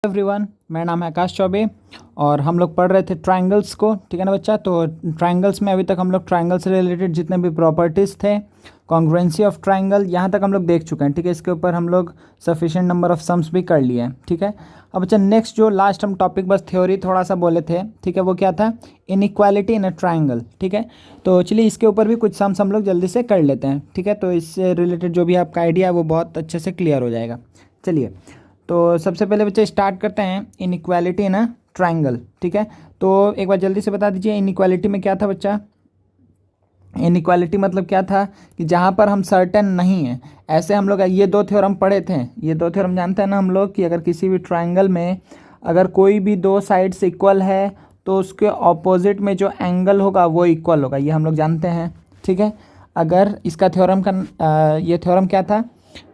Everyone, मेरा नाम है आकाश चौबे और हम लोग पढ़ रहे थे ट्रायंगल्स को। ठीक है ना बच्चा। तो ट्रायंगल्स में अभी तक हम लोग ट्रायंगल से रिलेटेड जितने भी प्रॉपर्टीज़ थे, कॉन्ग्रुएंसी ऑफ ट्रायंगल, यहाँ तक हम लोग देख चुके हैं। ठीक है, इसके ऊपर हम लोग सफिशिएंट नंबर ऑफ सम्स भी कर लिए हैं। ठीक है, अब बच्चा नेक्स्ट जो लास्ट हम टॉपिक बस थ्योरी थोड़ा सा बोले थे, ठीक है, वो क्या था? Inequality in a triangle. ठीक है, तो चलिए इसके ऊपर भी कुछ सम्स हम लोग जल्दी से कर लेते हैं। ठीक है, तो इससे रिलेटेड जो भी आपका आइडिया है वो बहुत अच्छे से क्लियर हो जाएगा। चलिए, तो सबसे पहले बच्चे स्टार्ट करते हैं इनइक्वालिटी इन अ ट्रायंगल। ठीक है, तो एक बार जल्दी से बता दीजिए इनइक्वालिटी में क्या था बच्चा? इनइक्वालिटी मतलब क्या था कि जहाँ पर हम सर्टेन नहीं हैं, ऐसे हम लोग ये दो थ्योरम पढ़े थे। ये दो थ्योरम जानते हैं ना हम लोग कि अगर किसी भी ट्रायंगल में अगर कोई भी दो साइड्स इक्वल है तो उसके ऑपोजिट में जो एंगल होगा वो इक्वल होगा, ये हम लोग जानते हैं। ठीक है, अगर इसका थ्योरम का ये थ्योरम क्या था?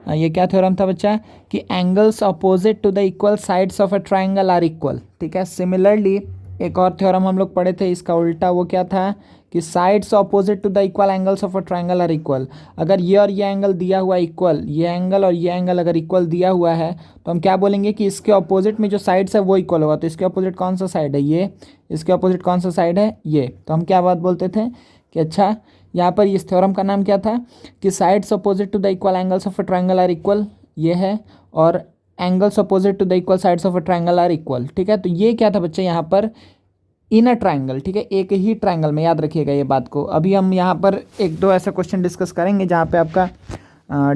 ये क्या थ्योरम था बच्चा? कि angles opposite to the equal sides of a triangle are equal. ठीक है, सिमिलरली एक और थ्योरम हम लोग पढ़े थे, इसका उल्टा, वो क्या था? कि sides opposite to the equal angles of a triangle are equal. अगर ये और ये एंगल दिया हुआ इक्वल, ये एंगल और ये एंगल अगर इक्वल दिया हुआ है तो हम क्या बोलेंगे कि इसके अपोजिट में जो साइड्स है वो इक्वल होगा। तो इसके अपोजिट कौन सा साइड है? ये। इसके अपोजिट कौन सा साइड है? ये। तो हम क्या बात बोलते थे कि अच्छा, यहाँ पर इस थ्योरम का नाम क्या था? कि sides opposite to the equal angles of a triangle are equal, ये है, और angles opposite to the equal sides of a triangle are equal. ठीक है, तो ये क्या था बच्चे यहाँ पर? In a triangle. ठीक है, एक ही ट्रायंगल में, याद रखिएगा ये बात को। अभी हम यहाँ पर एक दो ऐसा क्वेश्चन डिस्कस करेंगे जहाँ पे आपका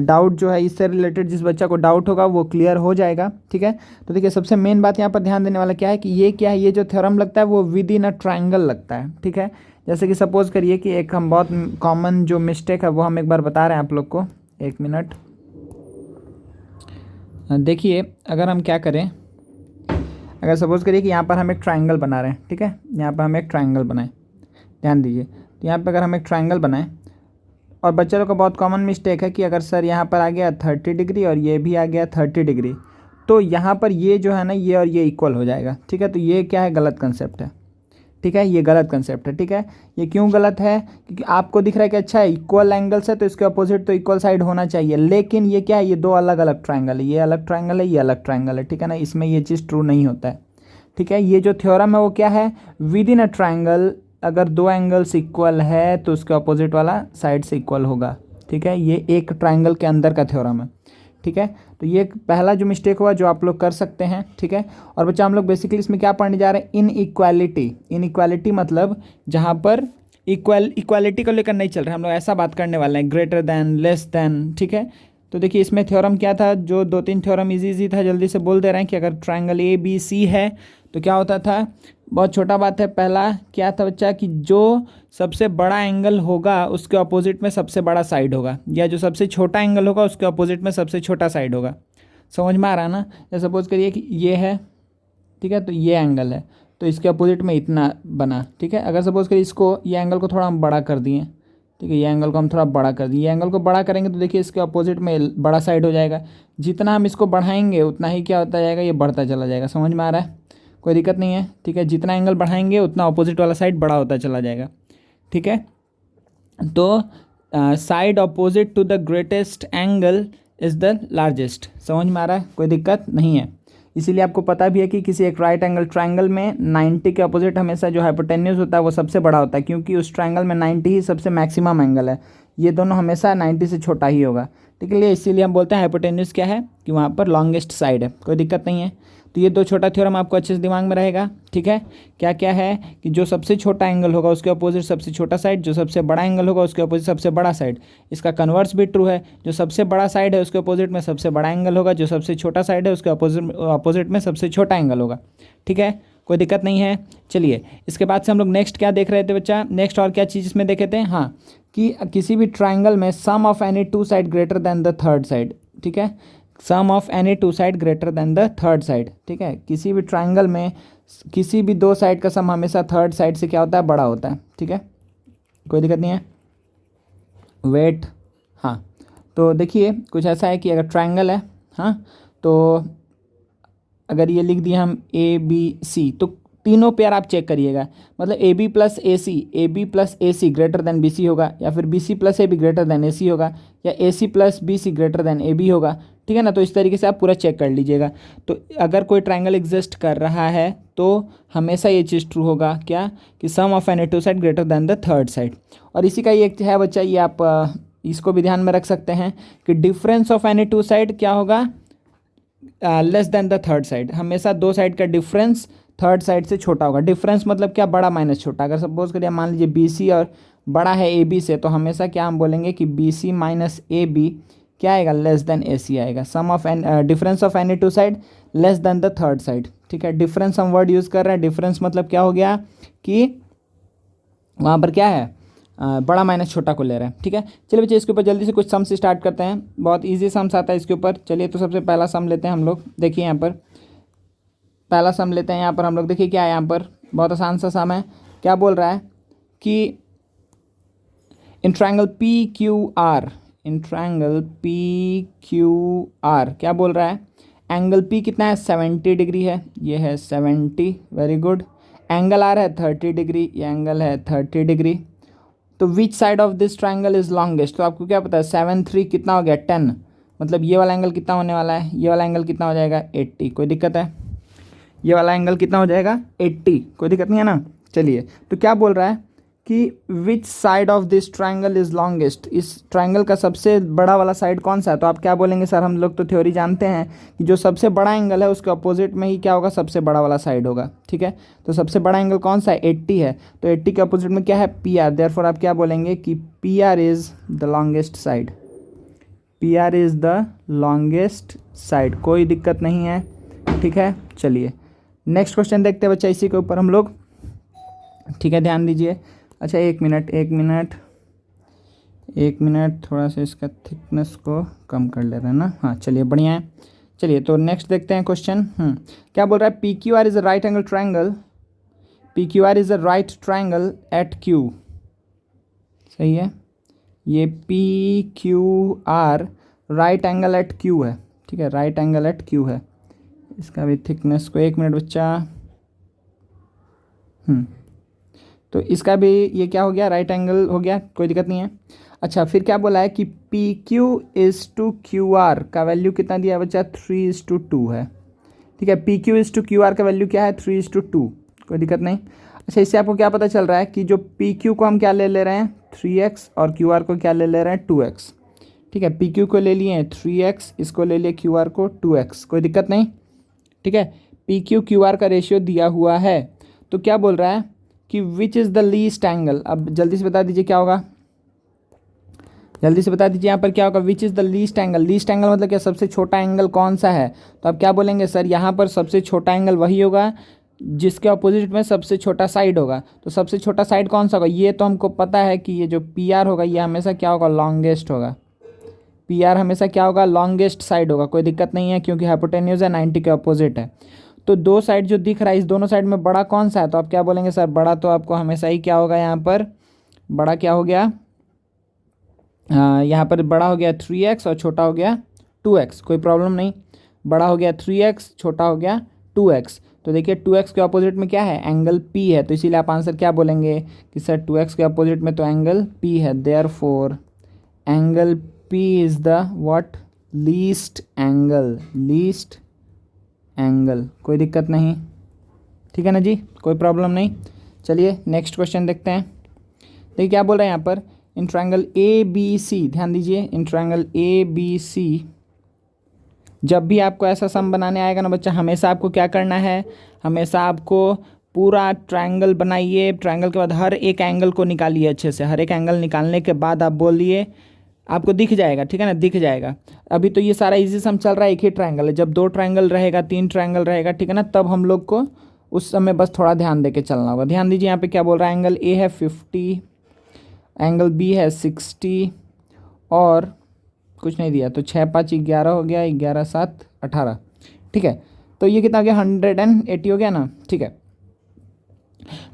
डाउट जो है इससे रिलेटेड, जिस बच्चा को डाउट होगा वो क्लियर हो जाएगा। ठीक है, तो देखिए सबसे मेन बात यहाँ पर ध्यान देने वाला क्या है कि ये क्या है, ये जो थ्योरम लगता है वो विद इन अ ट्रायंगल लगता है। ठीक है, जैसे कि सपोज करिए कि एक हम बहुत कॉमन जो मिस्टेक है वो हम एक बार बता रहे हैं आप लोग को। एक मिनट, देखिए अगर हम क्या करें, अगर सपोज करिए कि यहाँ पर हम एक ट्रायंगल बना रहे हैं। ठीक है, यहाँ पर हम एक ट्रायंगल बनाएं, ध्यान दीजिए। तो यहाँ पर अगर हम एक ट्रायंगल बनाएं और बच्चे लोग का बहुत कॉमन मिस्टेक है कि अगर सर यहाँ पर आ गया 30 डिग्री और ये भी आ गया 30 डिग्री, तो यहाँ पर ये जो है ना, ये और ये इक्वल हो जाएगा। ठीक है, तो ये क्या है? गलत कंसेप्ट है। ठीक है, ये गलत कंसेप्ट है। ठीक है, ये क्यों गलत है? क्योंकि आपको दिख रहा है कि अच्छा इक्वल एंगल्स है तो इसके अपोजिट तो इक्वल साइड होना चाहिए, लेकिन ये क्या है? ये दो अलग अलग ट्रायंगल है, ये अलग ट्रायंगल है, ये अलग ट्रायंगल है। ठीक है ना, इसमें ये चीज़ ट्रू नहीं होता है। ठीक है, ये जो थ्योरम है वो क्या है? विद इन अ ट्रायंगल अगर दो एंगल्स इक्वल है तो उसके अपोजिट वाला साइड से इक्वल होगा। ठीक है, ये एक ट्रायंगल के अंदर का थ्योरम है। ठीक है, तो ये पहला जो मिस्टेक हुआ जो आप लोग कर सकते हैं। ठीक है, और बच्चा हम लोग बेसिकली इसमें क्या पढ़ने जा रहे हैं? इनइक्वालिटी। इनइक्वालिटी मतलब जहाँ पर इक्वालिटी को लेकर नहीं चल रहा है, हम लोग ऐसा बात करने वाले हैं, ग्रेटर दैन, लेस दैन। ठीक है, तो देखिए इसमें थ्योरम क्या था? जो दो तीन थ्योरम इजी था, जल्दी से बोल दे रहे हैं कि अगर ट्रायंगल ए बी सी है तो क्या होता था? बहुत छोटा बात है। पहला क्या था बच्चा? कि जो सबसे बड़ा एंगल होगा उसके अपोजिट में सबसे बड़ा साइड होगा, या जो सबसे छोटा एंगल होगा उसके अपोजिट में सबसे छोटा साइड होगा। समझ में आ रहा है ना? या सपोज करिए कि ये है, ठीक है, तो ये एंगल है तो इसके अपोजिट में इतना बना। ठीक है, अगर सपोज करिए इसको, ये एंगल को थोड़ा हम बड़ा कर दिए, ठीक है, ये एंगल को हम थोड़ा बड़ा कर दिए, ये एंगल को बड़ा करेंगे तो देखिए इसके अपोजिट में बड़ा साइड हो जाएगा। जितना हम इसको बढ़ाएंगे उतना ही क्या होता जाएगा? ये बढ़ता चला जाएगा। समझ में आ रहा है? कोई दिक्कत नहीं है। ठीक है, जितना एंगल बढ़ाएंगे उतना अपोजिट वाला साइड बड़ा होता चला जाएगा। ठीक है, तो side opposite to the greatest angle is the largest. समझ में आ रहा है? कोई दिक्कत नहीं है। इसीलिए आपको पता भी है कि किसी एक राइट एंगल ट्रायंगल में 90 के अपोजिट हमेशा जो हाइपोटेन्यूज होता है वो सबसे बड़ा होता है, क्योंकि उस ट्रायंगल में 90 ही सबसे मैक्सिमम एंगल है। ये दोनों हमेशा 90 से छोटा ही होगा। ठीक है, इसीलिए हम बोलते हैं हाइपोटेन्यूज क्या है? कि वहाँ पर लॉन्गेस्ट साइड है। कोई दिक्कत नहीं है। तो ये दो छोटा थ्योरम आपको अच्छे से दिमाग में रहेगा। ठीक है, क्या क्या है? कि जो सबसे छोटा एंगल होगा उसके अपोजिट सबसे छोटा साइड, जो सबसे बड़ा एंगल होगा उसके अपोजिट सबसे बड़ा साइड। इसका कन्वर्स भी ट्रू है, जो सबसे बड़ा साइड है उसके अपोजिट में सबसे बड़ा एंगल होगा, जो सबसे छोटा साइड है उसके अपोजिट में सबसे छोटा एंगल होगा। ठीक है, कोई दिक्कत नहीं है। चलिए, इसके बाद से हम लोग नेक्स्ट क्या देख रहे थे बच्चा? नेक्स्ट और क्या चीज़ इसमें देखे थे? हाँ, कि किसी भी ट्राइंगल में sum of any two side greater than the third side. ठीक है, sum of any two side greater than the third side. ठीक है, किसी भी ट्राइंगल में किसी भी दो साइड का सम हमेशा थर्ड साइड से क्या होता है? बड़ा होता है। ठीक है, कोई दिक्कत नहीं है। वेट, हाँ, तो देखिए कुछ ऐसा है कि अगर ट्राइंगल है, हाँ, तो अगर ये लिख दिया हम ए बी सी, तो तीनों पेयर आप चेक करिएगा, मतलब A B plus A C greater than B C होगा, या फिर B C plus A B greater than A C होगा, या A C plus B C greater than A B होगा। ठीक है ना। तो इस तरीके से आप पूरा चेक कर लीजिएगा। तो अगर कोई ट्रायंगल एग्जिस्ट कर रहा है तो हमेशा ये चीज़ ट्रू होगा क्या, कि sum of any two side greater than the third side. और इसी का ये एक है बच्चा, ये आप इसको भी ध्यान में रख सकते हैं कि difference of any two side क्या होगा, less than the third side. हमेशा दो साइड का डिफरेंस थर्ड साइड से छोटा होगा। डिफरेंस मतलब क्या, बड़ा माइनस छोटा। अगर सपोज करिए मान लीजिए बी सी और बड़ा है ए बी से, तो हमेशा क्या हम बोलेंगे कि B C minus A B क्या आएगा, लेस देन ए सी आएगा। Sum of an difference of any two side less than the third side. ठीक है, डिफरेंस हम वर्ड यूज़ कर रहे हैं। डिफरेंस मतलब क्या हो गया कि वहाँ पर क्या है, बड़ा माइनस छोटा को ले रहे हैं। ठीक है, चलिए बच्चे इसके ऊपर जल्दी से कुछ सम से स्टार्ट करते हैं। बहुत इजी सम्स आता है इसके ऊपर। चलिए तो सबसे पहला सम लेते हैं हम लोग। देखिए यहाँ पर पहला सम लेते हैं। यहाँ पर हम लोग देखिए क्या है, यहाँ पर बहुत आसान सा सम है। क्या बोल रहा है कि in triangle P Q are, in triangle P Q are क्या बोल रहा है, एंगल पी कितना है 70 डिग्री है, ये है 70, वेरी गुड। एंगल आर है 30 डिग्री, ये एंगल है 30 डिग्री। तो which side of this triangle is longest, तो आपको क्या पता है 7 3 कितना हो गया 10, मतलब ये वाला एंगल कितना होने वाला है, ये वाला एंगल कितना हो जाएगा 80। कोई दिक्कत है, ये वाला एंगल कितना हो जाएगा 80, कोई दिक्कत नहीं है ना। चलिए तो क्या बोल रहा है कि which side of this triangle is longest, इस ट्रायंगल का सबसे बड़ा वाला साइड कौन सा है। तो आप क्या बोलेंगे, सर हम लोग तो थ्योरी जानते हैं कि जो सबसे बड़ा एंगल है उसके अपोजिट में ही क्या होगा, सबसे बड़ा वाला साइड होगा। ठीक है, तो सबसे बड़ा एंगल कौन सा है 80 है, तो 80 के अपोजिट में क्या है पी आर। देयरफॉर आप क्या बोलेंगे कि P are is the longest side, P R is the longest side. कोई दिक्कत नहीं है, ठीक है। चलिए नेक्स्ट क्वेश्चन देखते हैं बच्चा इसी के ऊपर हम लोग। ठीक है, ध्यान दीजिए। अच्छा एक मिनट थोड़ा सा इसका थिकनेस को कम कर ले रहे हैं ना। हाँ चलिए बढ़िया है। चलिए तो नेक्स्ट देखते हैं क्वेश्चन। क्या बोल रहा है, P Q R is a right angle triangle, P Q R is a right triangle at Q. सही है, ये P Q R right angle at Q है। ठीक है, राइट एंगल एट क्यू है। इसका भी थिकनेस को, एक मिनट बच्चा। तो इसका भी ये क्या हो गया, राइट एंगल हो गया, कोई दिक्कत नहीं है। अच्छा फिर क्या बोला है कि P Q is to Q R का वैल्यू कितना दिया है बच्चा, 3:2 है। ठीक है, P Q is to Q R का वैल्यू क्या है 3:2, कोई दिक्कत नहीं। अच्छा इससे आपको क्या पता चल रहा है कि जो पी क्यू को हम क्या ले रहे हैं 3x और क्यू आर को क्या ले रहे हैं 2x। ठीक है, पी क्यू को ले लिए 3x, इसको ले लिए क्यू आर को 2x, कोई दिक्कत नहीं। ठीक है, पी क्यू क्यू आर का रेशियो दिया हुआ है। तो क्या बोल रहा है कि which is the least angle. अब जल्दी से बता दीजिए क्या होगा, जल्दी से बता दीजिए यहाँ पर क्या होगा, which is the least angle. Least angle मतलब क्या, सबसे छोटा एंगल कौन सा है। तो आप क्या बोलेंगे, सर यहाँ पर सबसे छोटा एंगल वही होगा जिसके अपोजिट में सबसे छोटा साइड होगा। तो सबसे छोटा साइड कौन सा होगा, ये तो हमको पता है कि ये जो पी आर होगा ये हमेशा क्या होगा, लॉन्गेस्ट होगा। पी आर हमेशा क्या होगा, लॉन्गेस्ट साइड होगा। कोई दिक्कत नहीं है क्योंकि हाइपोटेन्यूज है, 90 के अपोजिट है। तो दो साइड जो दिख रहा है, इस दोनों साइड में बड़ा कौन सा है। तो आप क्या बोलेंगे, सर बड़ा तो आपको हमेशा ही क्या होगा, यहाँ पर बड़ा क्या हो गया, यहाँ पर बड़ा हो गया 3x और छोटा हो गया 2x। कोई प्रॉब्लम नहीं, बड़ा हो गया 3x, छोटा हो गया 2x। तो देखिए 2x के अपोजिट में क्या है, एंगल P है। तो इसीलिए आप आंसर क्या बोलेंगे कि सर 2x के अपोजिट में तो एंगल P है। Therefore angle P is the what, least angle, least angle. कोई दिक्कत नहीं, ठीक है ना जी, कोई प्रॉब्लम नहीं। चलिए नेक्स्ट क्वेश्चन देखते हैं। देखिए क्या बोल रहे हैं यहाँ पर, इन ट्रायंगल ए बी सी, ध्यान दीजिए, इन ट्रायंगल ए बी सी जब भी आपको ऐसा सम बनाने आएगा ना बच्चा, हमेशा आपको क्या करना है, हमेशा आपको पूरा ट्रायंगल बनाइए। ट्रायंगल के बाद हर एक एंगल को निकालिए अच्छे से। हर एक एंगल निकालने के बाद आप बोलिए, आपको दिख जाएगा, ठीक है ना, दिख जाएगा। अभी तो ये सारा इजी सम चल रहा है, एक ही ट्रायंगल है। जब 2 ट्रायंगल रहेगा, 3 ट्रायंगल रहेगा, ठीक है ना, तब हम लोग को उस समय बस थोड़ा ध्यान दे के चलना होगा। ध्यान दीजिए यहाँ पे क्या बोल रहा है, एंगल ए है 50, एंगल बी है 60 और कुछ नहीं दिया, तो 6 5 11 हो गया, 11 7 18। ठीक है, तो ये कितना हो गया 180 हो गया ना। ठीक है,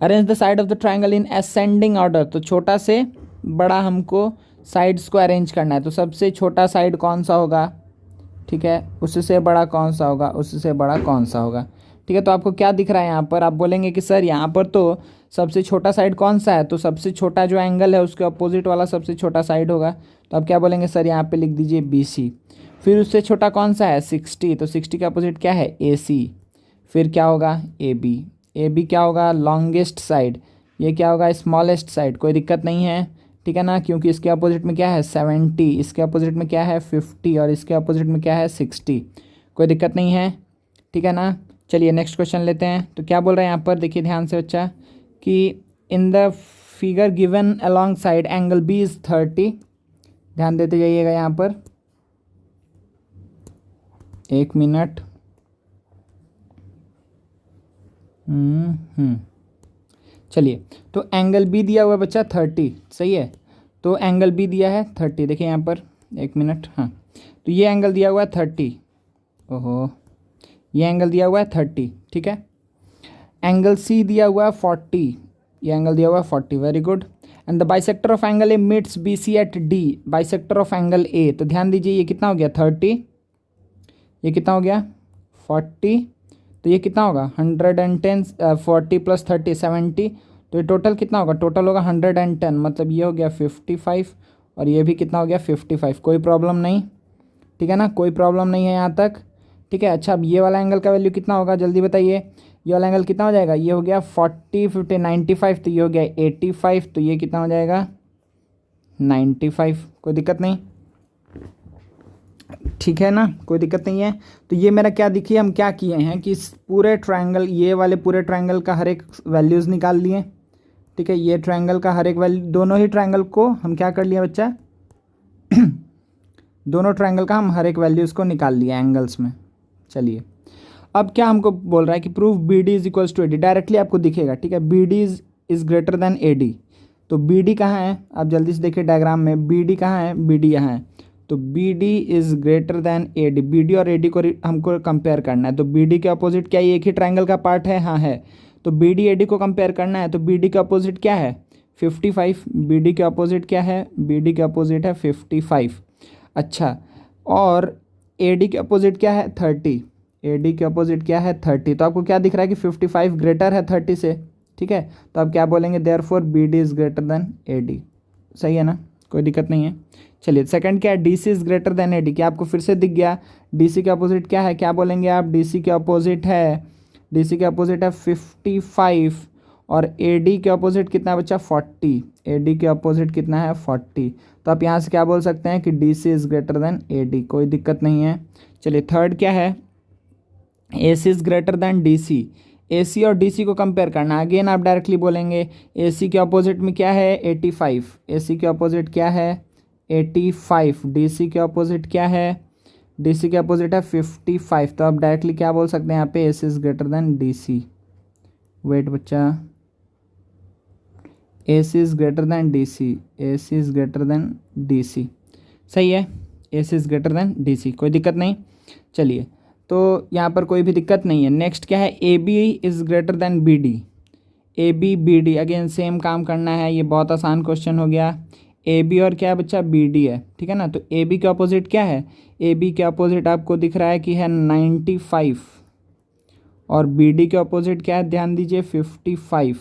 arrange the side of the triangle in ascending order. तो छोटा से बड़ा हमको साइड्स को अरेंज करना है। तो सबसे छोटा साइड कौन सा होगा, ठीक है, उससे बड़ा कौन सा होगा, उससे बड़ा कौन सा होगा। ठीक है, तो आपको क्या दिख रहा है यहाँ पर, आप बोलेंगे कि सर यहाँ पर तो सबसे छोटा साइड कौन सा है। तो सबसे छोटा जो एंगल है उसके अपोजिट वाला सबसे छोटा साइड होगा। तो आप क्या बोलेंगे, सर यहाँ पे लिख दीजिए बी सी। फिर उससे छोटा कौन सा है 60, तो 60 का अपोजिट क्या है AC। फिर क्या होगा AB, AB क्या होगा लॉन्गेस्ट साइड, ये क्या होगा स्मॉलेस्ट साइड, कोई दिक्कत नहीं है, ठीक है ना, क्योंकि इसके अपोजिट में क्या है 70, इसके अपोजिट में क्या है 50 और इसके अपोजिट में क्या है 60, कोई दिक्कत नहीं है, ठीक है ना। चलिए नेक्स्ट क्वेश्चन लेते हैं। तो क्या बोल रहे हैं यहाँ पर, देखिए ध्यान से बच्चा, कि in the figure given alongside angle B is 30, ध्यान देते जाइएगा यहाँ पर, 1 मिनट। चलिए, तो एंगल बी दिया हुआ है बच्चा 30, सही है, तो एंगल बी दिया है 30, देखिए यहाँ पर 1 मिनट, हाँ, तो ये एंगल दिया हुआ है 30, ओहो, ये एंगल दिया हुआ है 30, ठीक है। एंगल सी दिया हुआ है 40, ये एंगल दिया हुआ है 40, very good. And the bisector of angle A meets B C at D, bisector of angle A, तो ध्यान दीजिए ये कितना हो गया 30, ये कितना हो गया 40, तो ये कितना होगा 110, 40 + 30 70, तो ये टोटल कितना होगा, टोटल होगा 110, मतलब ये हो गया 55 और ये भी कितना हो गया 55, कोई प्रॉब्लम नहीं, ठीक है ना, कोई प्रॉब्लम नहीं है यहाँ तक, ठीक है। अच्छा, अब ये वाला एंगल का वैल्यू कितना होगा जल्दी बताइए, ये वाला एंगल कितना हो जाएगा, ये हो गया 40 50 95, तो ये हो गया 85, तो ये कितना हो जाएगा 95, कोई दिक्कत नहीं, ठीक है ना, कोई दिक्कत नहीं है। तो ये मेरा क्या देखिए, हम क्या किए हैं कि इस पूरे ट्रायंगल, ये वाले पूरे ट्रायंगल का हर एक वैल्यूज़ निकाल लिए, ठीक है, ये ट्रायंगल का हर एक वैल्यू, दोनों ही ट्रायंगल को हम क्या कर लिए बच्चा दोनों ट्रायंगल का हम हर एक वैल्यूज़ को निकाल लिया एंगल्स में। चलिए, अब क्या हमको बोल रहा है कि proof B D is equals to A D, directly आपको दिखेगा, ठीक है, B D is greater than A D, तो बी डी कहाँ है, आप जल्दी से देखिए डायग्राम में, बी डी कहाँ है, बी डी यहाँ है, तो B D is greater than A D, B D और ए डी को हमको कंपेयर करना है, तो बी डी के अपोजिट क्या ये एक ही ट्रायंगल का पार्ट है, हाँ है, तो बी डी ए डी को कंपेयर करना है, तो बी डी के अपोजिट क्या है 55, बी डी के अपोजिट क्या है, बी डी के अपोजिट है 55, अच्छा, और ए डी के अपोजिट क्या है 30, ए डी के अपोजिट क्या है 30, तो आपको क्या दिख रहा है कि 55 ग्रेटर है 30 से, ठीक है, तो आप क्या बोलेंगे therefore B D is greater than A D, सही है ना, कोई दिक्कत नहीं है। चलिए, सेकंड क्या है, D C is greater than A D, क्या आपको फिर से दिख गया, डी सी के अपोजिट क्या है, क्या बोलेंगे आप, डी सी के अपोजिट है, डी सी के अपोजिट है 55 और ए डी के अपोजिट कितना है बच्चा 40, ए डी के अपोजिट कितना है 40, तो आप यहाँ से क्या बोल सकते हैं कि D C is greater than A D, कोई दिक्कत नहीं है। चलिए, थर्ड क्या है, A C is greater than D C, A C और डी सी को कंपेयर करना, अगेन आप डायरेक्टली बोलेंगे ए सी के अपोजिट में क्या है 85, ए सी के अपोजिट क्या है 85, डी सी के अपोजिट क्या है, डी सी के अपोजिट है 55, तो आप डायरेक्टली क्या बोल सकते हैं यहाँ पे A C is greater than D C, wait बच्चा, A C is greater than D C, A C is greater than D C, सही है, A C is greater than D C, कोई दिक्कत नहीं। चलिए, तो यहाँ पर कोई भी दिक्कत नहीं है। नेक्स्ट क्या है, A B is greater than B D, A B B D, again same काम करना है, ये बहुत आसान क्वेश्चन हो गया, ए बी और क्या है बच्चा बी डी है, ठीक है ना, तो ए बी के अपोजिट क्या है, ए बी के अपोजिट आपको दिख रहा है कि है 95 और बी डी के अपोजिट क्या है, ध्यान दीजिए 55,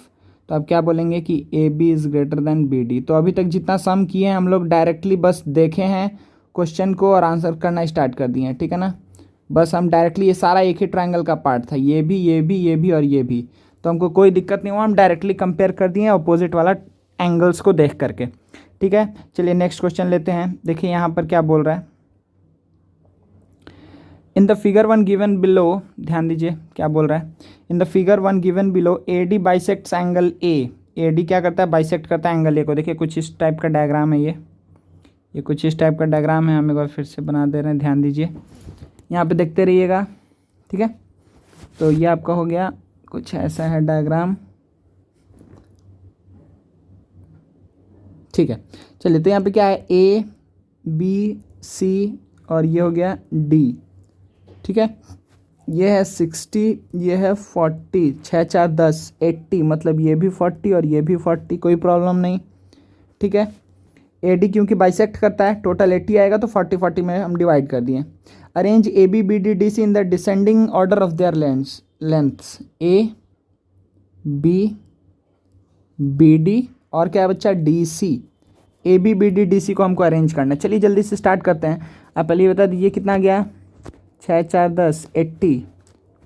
तो आप क्या बोलेंगे कि A B is greater than B D. तो अभी तक जितना सम किए हैं हम लोग डायरेक्टली बस देखे हैं क्वेश्चन को और आंसर करना स्टार्ट कर दिए हैं, ठीक है ना, बस हम डायरेक्टली, ये सारा एक ही ट्रायंगल का पार्ट था, ये भी ये भी ये भी और ये भी, तो हमको कोई दिक्कत नहीं हुआ, हम डायरेक्टली कंपेयर कर दिए अपोजिट वाला एंगल्स को देख करके, ठीक है। चलिए नेक्स्ट क्वेश्चन लेते हैं, देखिए यहाँ पर क्या बोल रहा है, इन द फिगर 1 गिवन बिलो, ध्यान दीजिए क्या बोल रहा है, इन the figure 1 given below A D bisects angle A D क्या करता है बाइसेक्ट करता है एंगल ए को, देखिए कुछ इस टाइप का डायग्राम है, ये कुछ इस टाइप का डायग्राम है, हम एक बार फिर से बना दे रहे हैं, ध्यान दीजिए, यहाँ पे देखते रहिएगा, ठीक है। तो ये आपका हो गया, कुछ ऐसा है डायग्राम, ठीक है। चलिए, तो यहाँ पे क्या है, ए बी सी और ये हो गया डी, ठीक है, ये है 60, ये है 40, 6 4 10 80, मतलब ये भी 40 और ये भी 40, कोई प्रॉब्लम नहीं, ठीक है। ए डी क्योंकि बाइसेक्ट करता है, टोटल 80 आएगा, तो 40 40 में हम डिवाइड कर दिए। Arrange A B B D D C in the descending order of their lengths, A B B D और क्या है बच्चा D C, A B B D D C को हमको अरेंज करना है। चलिए जल्दी से स्टार्ट करते हैं। आप पहले बता दीजिए कितना गया, 6 4 10 80,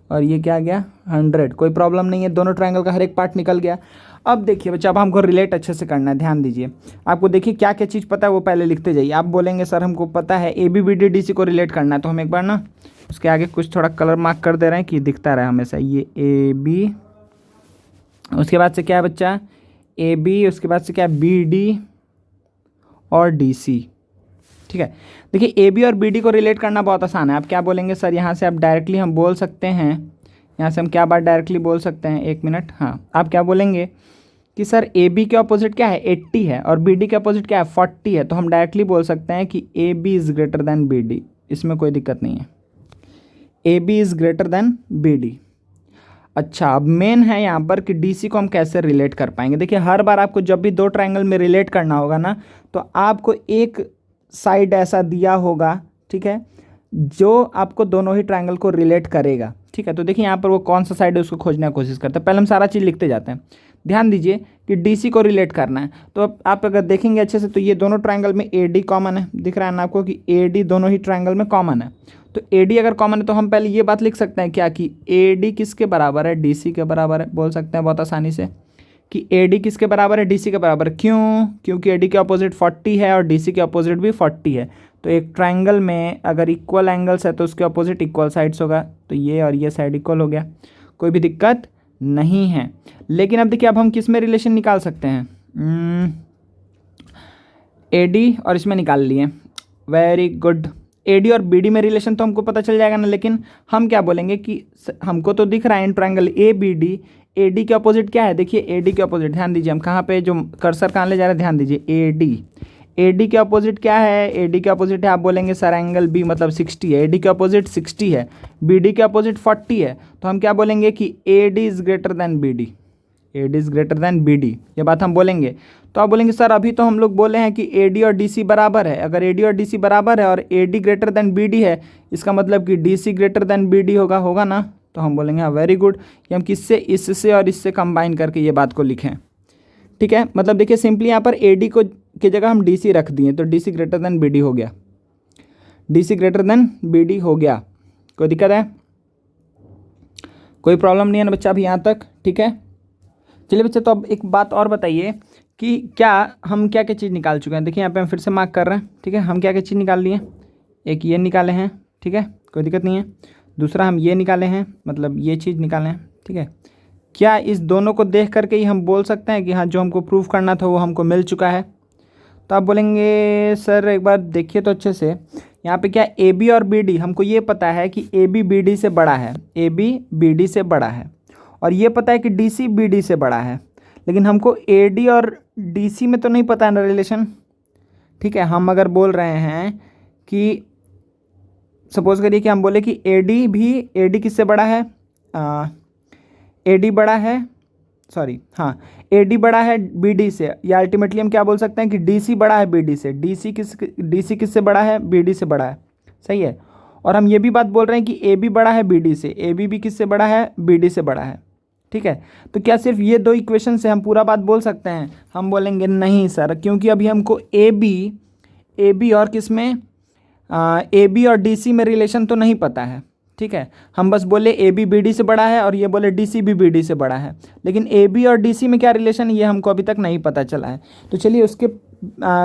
और ये क्या गया 100। कोई प्रॉब्लम नहीं है, दोनों ट्रायंगल का हर एक पार्ट निकल गया। अब देखिए बच्चा, अब हमको रिलेट अच्छे से करना है, ध्यान दीजिए। आपको देखिए क्या क्या चीज़ पता है वो पहले लिखते जाइए। आप बोलेंगे सर हमको पता है A B B D D C को रिलेट करना है, तो हम एक बार ना उसके आगे कुछ थोड़ा कलर मार्क कर दे रहे हैं कि दिखता रहे हमेशा। ये ए बी, उसके बाद से क्या है बच्चा, ए बी, उसके बाद से क्या है बी डी और डी सी। ठीक है, देखिए ए बी और बी डी को रिलेट करना बहुत आसान है। आप क्या बोलेंगे सर, यहाँ से आप डायरेक्टली हम बोल सकते हैं, यहाँ से हम क्या बात डायरेक्टली बोल सकते हैं, एक मिनट, हाँ आप क्या बोलेंगे कि सर ए बी के अपोजिट क्या है 80 है और बी डी के अपोजिट क्या है 40 है, तो हम डायरेक्टली बोल सकते हैं कि A B is greater than B D. इसमें कोई दिक्कत नहीं है, A B is greater than B D. अच्छा, अब मेन है यहाँ पर कि डी सी को हम कैसे रिलेट कर पाएंगे। देखिए हर बार आपको जब भी दो ट्रायंगल में रिलेट करना होगा ना, तो आपको एक साइड ऐसा दिया होगा, ठीक है, जो आपको दोनों ही ट्रायंगल को रिलेट करेगा। ठीक है, तो देखिए यहाँ पर वो कौन सा साइड है उसको खोजने की कोशिश करते हैं। पहले हम सारा चीज़ लिखते जाते हैं। ध्यान दीजिए कि डीसी को रिलेट करना है, तो अब आप अगर देखेंगे अच्छे से तो ये दोनों ट्रायंगल में ए डी कॉमन है, दिख रहा है ना आपको कि ए डी दोनों ही ट्रायंगल में कॉमन है। तो ए डी अगर कॉमन है तो हम पहले ये बात लिख सकते हैं क्या कि ए डी किसके बराबर है, डी सी के बराबर है। बोल सकते हैं बहुत आसानी से कि ए डी किसके बराबर है, डी सी के बराबर। क्यों? क्योंकि ए डी के अपोजिट 40 है और डी सी के अपोजिट भी 40 है। तो एक ट्रायंगल में अगर इक्वल एंगल्स है तो उसके अपोजिट इक्वल साइड्स होगा, तो ये और ये साइड इक्वल हो गया, कोई भी दिक्कत नहीं है। लेकिन अब देखिए अब हम किस में रिलेशन निकाल सकते हैं, ए डी और इसमें निकाल लिए, वेरी गुड। ए डी और बी डी में रिलेशन तो हमको पता चल जाएगा ना, लेकिन हम क्या बोलेंगे कि हमको तो दिख रहा है in triangle A B D, A D के अपोजिट क्या है, देखिए ए डी के अपोजिट, ध्यान दीजिए हम कहाँ पे जो कर्सर कहाँ ले जा रहे हैं, ध्यान दीजिए ए डी। ए डी के अपोजिट क्या है, ए डी के अपोजिट है, आप बोलेंगे सर एंगल बी मतलब 60 है, ए डी के अपोजिट 60 है, बी डी के अपोजिट 40 है, तो हम क्या बोलेंगे कि A D is greater than B D, A D is greater than B D, ये बात हम बोलेंगे। तो आप बोलेंगे सर अभी तो हम लोग बोले हैं कि ए डी और डी सी बराबर है, अगर ए डी और डी सी बराबर है और A D greater than B D है, इसका मतलब कि D C greater than B D होगा ना, तो हम बोलेंगे हाँ वेरी गुड। ये हम किससे, इससे और इससे कंबाइन करके ये बात को लिखें। ठीक है, मतलब देखिए सिंपली यहाँ पर ए डी को की जगह हम डी सी रख दिए, तो D C greater than B D हो गया, D C greater than B D हो गया। कोई दिक्कत है, कोई प्रॉब्लम नहीं है ना बच्चा अभी यहाँ तक? ठीक है, चलिए बच्चा, तो अब एक बात और बताइए कि क्या हम क्या क्या चीज़ निकाल चुके हैं। देखिए यहाँ पे हम फिर से मार्क कर रहे हैं, ठीक है, हम क्या क्या चीज़ निकाल लिए, एक ये निकाले हैं, ठीक है, कोई दिक्कत नहीं है। दूसरा हम ये निकाले हैं, मतलब ये चीज़ निकाले हैं, ठीक है। क्या इस दोनों को देख करके ही हम बोल सकते हैं कि हाँ जो हमको प्रूफ करना था वो हमको मिल चुका है? तो आप बोलेंगे सर एक बार देखिए तो अच्छे से, यहाँ पे क्या ए बी और बी डी, हमको ये पता है कि ए बी बी डी से बड़ा है, ए बी बी डी से बड़ा है, और ये पता है कि डी सी बी डी से बड़ा है, लेकिन हमको ए डी और डी सी में तो नहीं पता है ना रिलेशन। ठीक है, हम अगर बोल रहे हैं कि सपोज करिए कि हम बोले कि ए डी भी, ए डी किससे बड़ा है, ए डी बड़ा है, सॉरी हाँ, ए डी बड़ा है बी डी से, या अल्टीमेटली हम क्या बोल सकते हैं कि डी सी बड़ा है बी डी से, डी सी किससे बड़ा है, बी डी से बड़ा है, सही है। और हम ये भी बात बोल रहे हैं कि ए बी बड़ा है बी डी से, ए बी भी किससे बड़ा है, बी डी से बड़ा है। ठीक है, तो क्या सिर्फ ये दो इक्वेशन से हम पूरा बात बोल सकते हैं? हम बोलेंगे नहीं सर, क्योंकि अभी हमको ए बी और किस में, ए बी और डी सी में रिलेशन तो नहीं पता है। ठीक है, हम बस बोले ए बी बी डी से बड़ा है और ये बोले डी सी भी बी डी से बड़ा है, लेकिन ए बी और डी सी में क्या रिलेशन ये हमको अभी तक नहीं पता चला है। तो चलिए उसके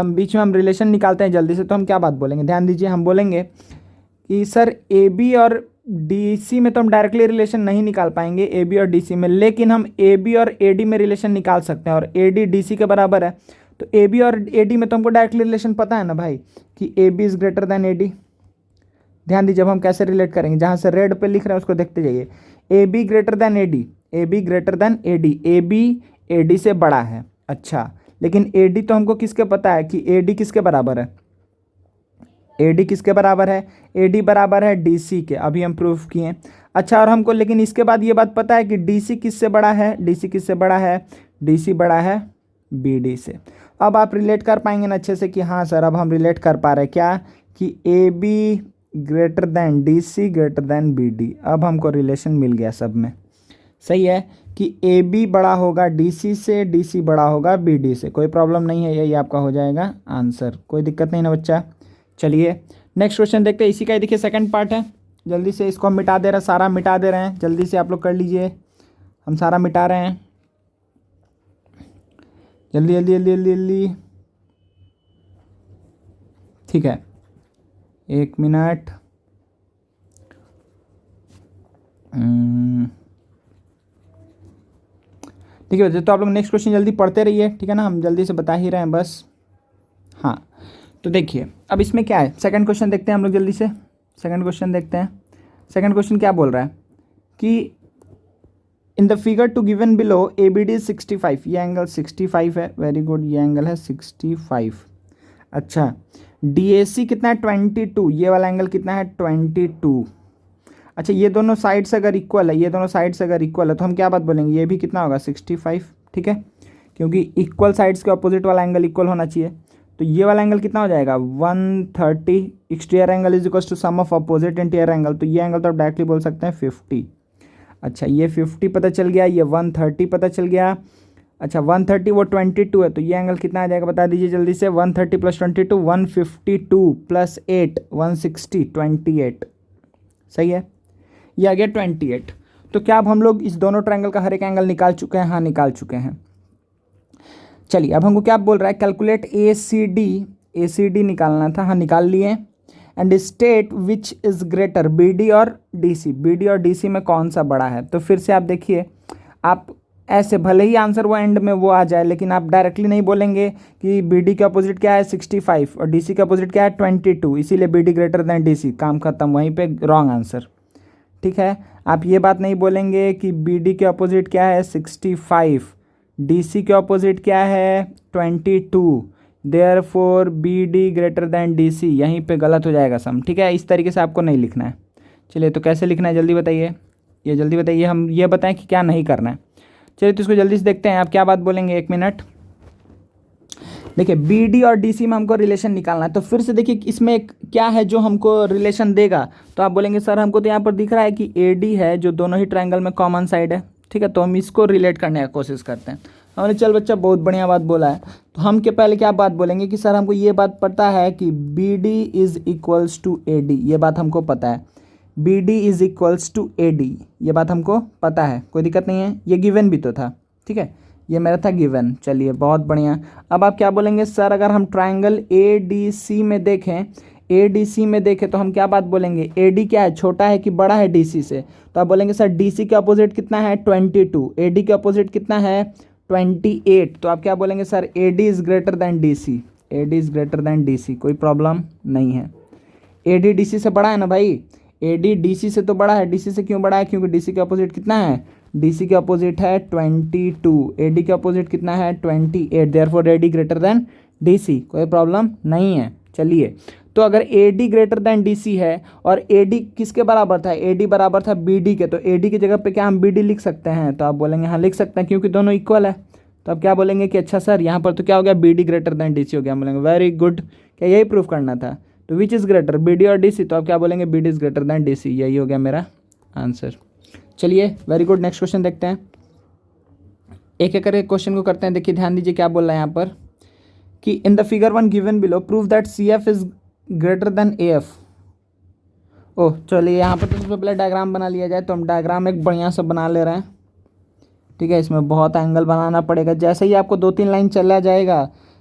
बीच में हम रिलेशन निकालते हैं जल्दी से। तो हम क्या बात बोलेंगे, ध्यान दीजिए, हम बोलेंगे कि सर ए बी और डी सी में तो हम डायरेक्टली रिलेशन नहीं निकाल पाएंगे ए बी और डी सी में, लेकिन हम ए बी और ए डी में रिलेशन निकाल सकते हैं, और ए डी डी सी के बराबर है। तो ए बी और ए डी में तो हमको डायरेक्टली रिलेशन पता है ना भाई कि A B is greater than A D. ध्यान दीजिए, अब हम कैसे रिलेट करेंगे, जहाँ से रेड पे लिख रहे हैं उसको देखते जाइए। A B greater than A D, A B greater than A D, A B A D से बड़ा है। अच्छा, लेकिन ए डी तो हमको किसके पता है कि ए डी किसके बराबर है, ए डी किसके बराबर है, ए डी बराबर है डी सी के, अभी हम प्रूफ किए। अच्छा, और हमको लेकिन इसके बाद ये बात पता है कि डी सी किससे बड़ा है, डी सी किससे बड़ा है, डी सी बड़ा है बी डी से। अब आप रिलेट कर पाएंगे ना अच्छे से कि हाँ सर अब हम रिलेट कर पा रहे हैं क्या कि A B greater than D C greater than B D. अब हमको रिलेशन मिल गया सब में, सही है कि ए बी बड़ा होगा डी सी से, डी सी बड़ा होगा बी डी से। कोई प्रॉब्लम नहीं है, यही आपका हो जाएगा आंसर, कोई दिक्कत नहीं ना बच्चा। चलिए नेक्स्ट क्वेश्चन देखते हैं, इसी का ही देखिए सेकंड पार्ट है। जल्दी से इसको हम मिटा दे रहे हैं, सारा मिटा दे रहे हैं, जल्दी से आप लोग कर लीजिए, हम सारा मिटा रहे हैं, जल्दी जल्दी जल्दी जल्दी जल्दी। ठीक है, 1 मिनट। ठीक है बच्चे, तो आप लोग नेक्स्ट क्वेश्चन जल्दी पढ़ते रहिए, ठीक है ना, हम जल्दी से बता ही रहे हैं बस। हाँ, तो देखिए अब इसमें क्या है, सेकंड क्वेश्चन देखते हैं हम लोग जल्दी से। सेकंड क्वेश्चन देखते हैं। सेकंड क्वेश्चन क्या बोल रहा है कि in the figure two given below A B D 65, ये एंगल 65 है, वेरी गुड, ये एंगल है 65। अच्छा, डी ए सी कितना है 22, ये वाला एंगल कितना है 22। अच्छा, ये दोनों साइड से अगर इक्वल है, ये दोनों साइड से अगर इक्वल है तो हम क्या बात बोलेंगे, ये भी कितना होगा 65, ठीक है, क्योंकि इक्वल साइड्स के अपोजिट वाला एंगल इक्वल होना चाहिए। तो ये वाला एंगल कितना हो जाएगा 130। Exterior angle is equal to sum of opposite interior angle, तो ये एंगल तो आप डायरेक्टली बोल सकते हैं 50। अच्छा, ये 50 पता चल गया, ये 130 पता चल गया। अच्छा, 130 वो 22 है, तो ये एंगल कितना आ जाएगा बता दीजिए जल्दी से। 130 + 22 152 + 8 160 28, सही है, ये आ गया 28। तो क्या अब हम लोग इस दोनों ट्रायंगल का हर एक एंगल निकाल चुके हैं? हाँ, निकाल चुके हैं। चलिए अब हमको क्या बोल रहा है, कैलकुलेट ए सी डी निकालना था, हाँ निकाल लिए। And state which is greater, B D और डी सी में कौन सा बड़ा है। तो फिर से आप देखिए, आप ऐसे भले ही आंसर वो एंड में वो आ जाए, लेकिन आप डायरेक्टली नहीं बोलेंगे कि बी डी के अपोजिट क्या है 65 और डी सी के अपोजिट क्या है 22, इसीलिए B D greater than D C, काम खत्म, वहीं पे रॉन्ग आंसर। ठीक है, आप ये बात नहीं बोलेंगे कि बी डी के अपोजिट क्या है 65, डी सी के अपोजिट क्या है 22, therefore B D greater than D C, यहीं पे गलत हो जाएगा सम। ठीक है, इस तरीके से आपको नहीं लिखना है। चलिए, तो कैसे लिखना है जल्दी बताइए, ये जल्दी बताइए, हम ये बताएं कि क्या नहीं करना है। चलिए, तो इसको जल्दी से देखते हैं, आप क्या बात बोलेंगे, 1 मिनट। देखिए, बी डी और डी सी में हमको रिलेशन निकालना है, तो फिर से देखिए इसमें एक क्या है जो हमको रिलेशन देगा। तो आप बोलेंगे सर हमको तो यहाँ पर दिख रहा है कि ए डी है जो दोनों ही ट्रायंगल में कॉमन साइड है। ठीक है, तो हम इसको रिलेट करने की कोशिश करते हैं। हमने चल बच्चा बहुत बढ़िया बात बोला है, तो हम के पहले क्या बात बोलेंगे कि सर हमको ये बात पता है कि B D is equals to A D, ये बात हमको पता है। B D is equals to A D, ये बात हमको पता है, कोई दिक्कत नहीं है, ये गिवन भी तो था। ठीक है, ये मेरा था गिवन। चलिए, बहुत बढ़िया। अब आप क्या बोलेंगे, सर अगर हम ट्राइंगल ए डी सी में देखें, ए डी सी में देखें तो हम क्या बात बोलेंगे, ए डी क्या है, छोटा है कि बड़ा है डी सी से। तो आप बोलेंगे सर डी सी के अपोजिट कितना है 22, ए डी के अपोजिट कितना है 28। तो आप क्या बोलेंगे, sir A D is greater than D C, A D is greater than D C, कोई प्रॉब्लम नहीं है। ए डी डी सी से बड़ा है ना भाई, ए डी डी सी से तो बड़ा है। डी सी से क्यों बड़ा है, क्योंकि डी सी के अपोजिट कितना है, डी सी के अपोजिट है 22, ए डी के अपोजिट कितना है 28, therefore A D greater than D C, कोई प्रॉब्लम नहीं है। चलिए, तो अगर A D greater than D C है और ए डी किसके बराबर था, ए डी बराबर था बी डी के, तो ए डी की जगह पे क्या हम बी डी लिख सकते हैं। तो आप बोलेंगे हाँ लिख सकते हैं, क्योंकि दोनों इक्वल है। तो आप क्या बोलेंगे कि अच्छा सर यहाँ पर तो क्या हो गया, B D greater than D C हो गया। हम बोलेंगे वेरी गुड, क्या यही प्रूफ करना था। तो which is greater, B D और डी सी, तो आप क्या बोलेंगे, B D is greater than D C, यही हो गया मेरा आंसर। चलिए, वेरी गुड, नेक्स्ट क्वेश्चन देखते हैं। एक एक करके क्वेश्चन को करते हैं। देखिए, ध्यान दीजिए क्या बोल रहा है यहाँ पर कि in the figure 1 given below prove that C F is greater than A F. ओह, चलिए यहाँ पर तो सबसे पहले डायग्राम बना लिया जाए। तो हम डायग्राम एक बढ़िया सा बना ले रहे हैं। ठीक है, इसमें बहुत एंगल बनाना पड़ेगा। जैसे ही आपको 2-3 लाइन चला जाएगा,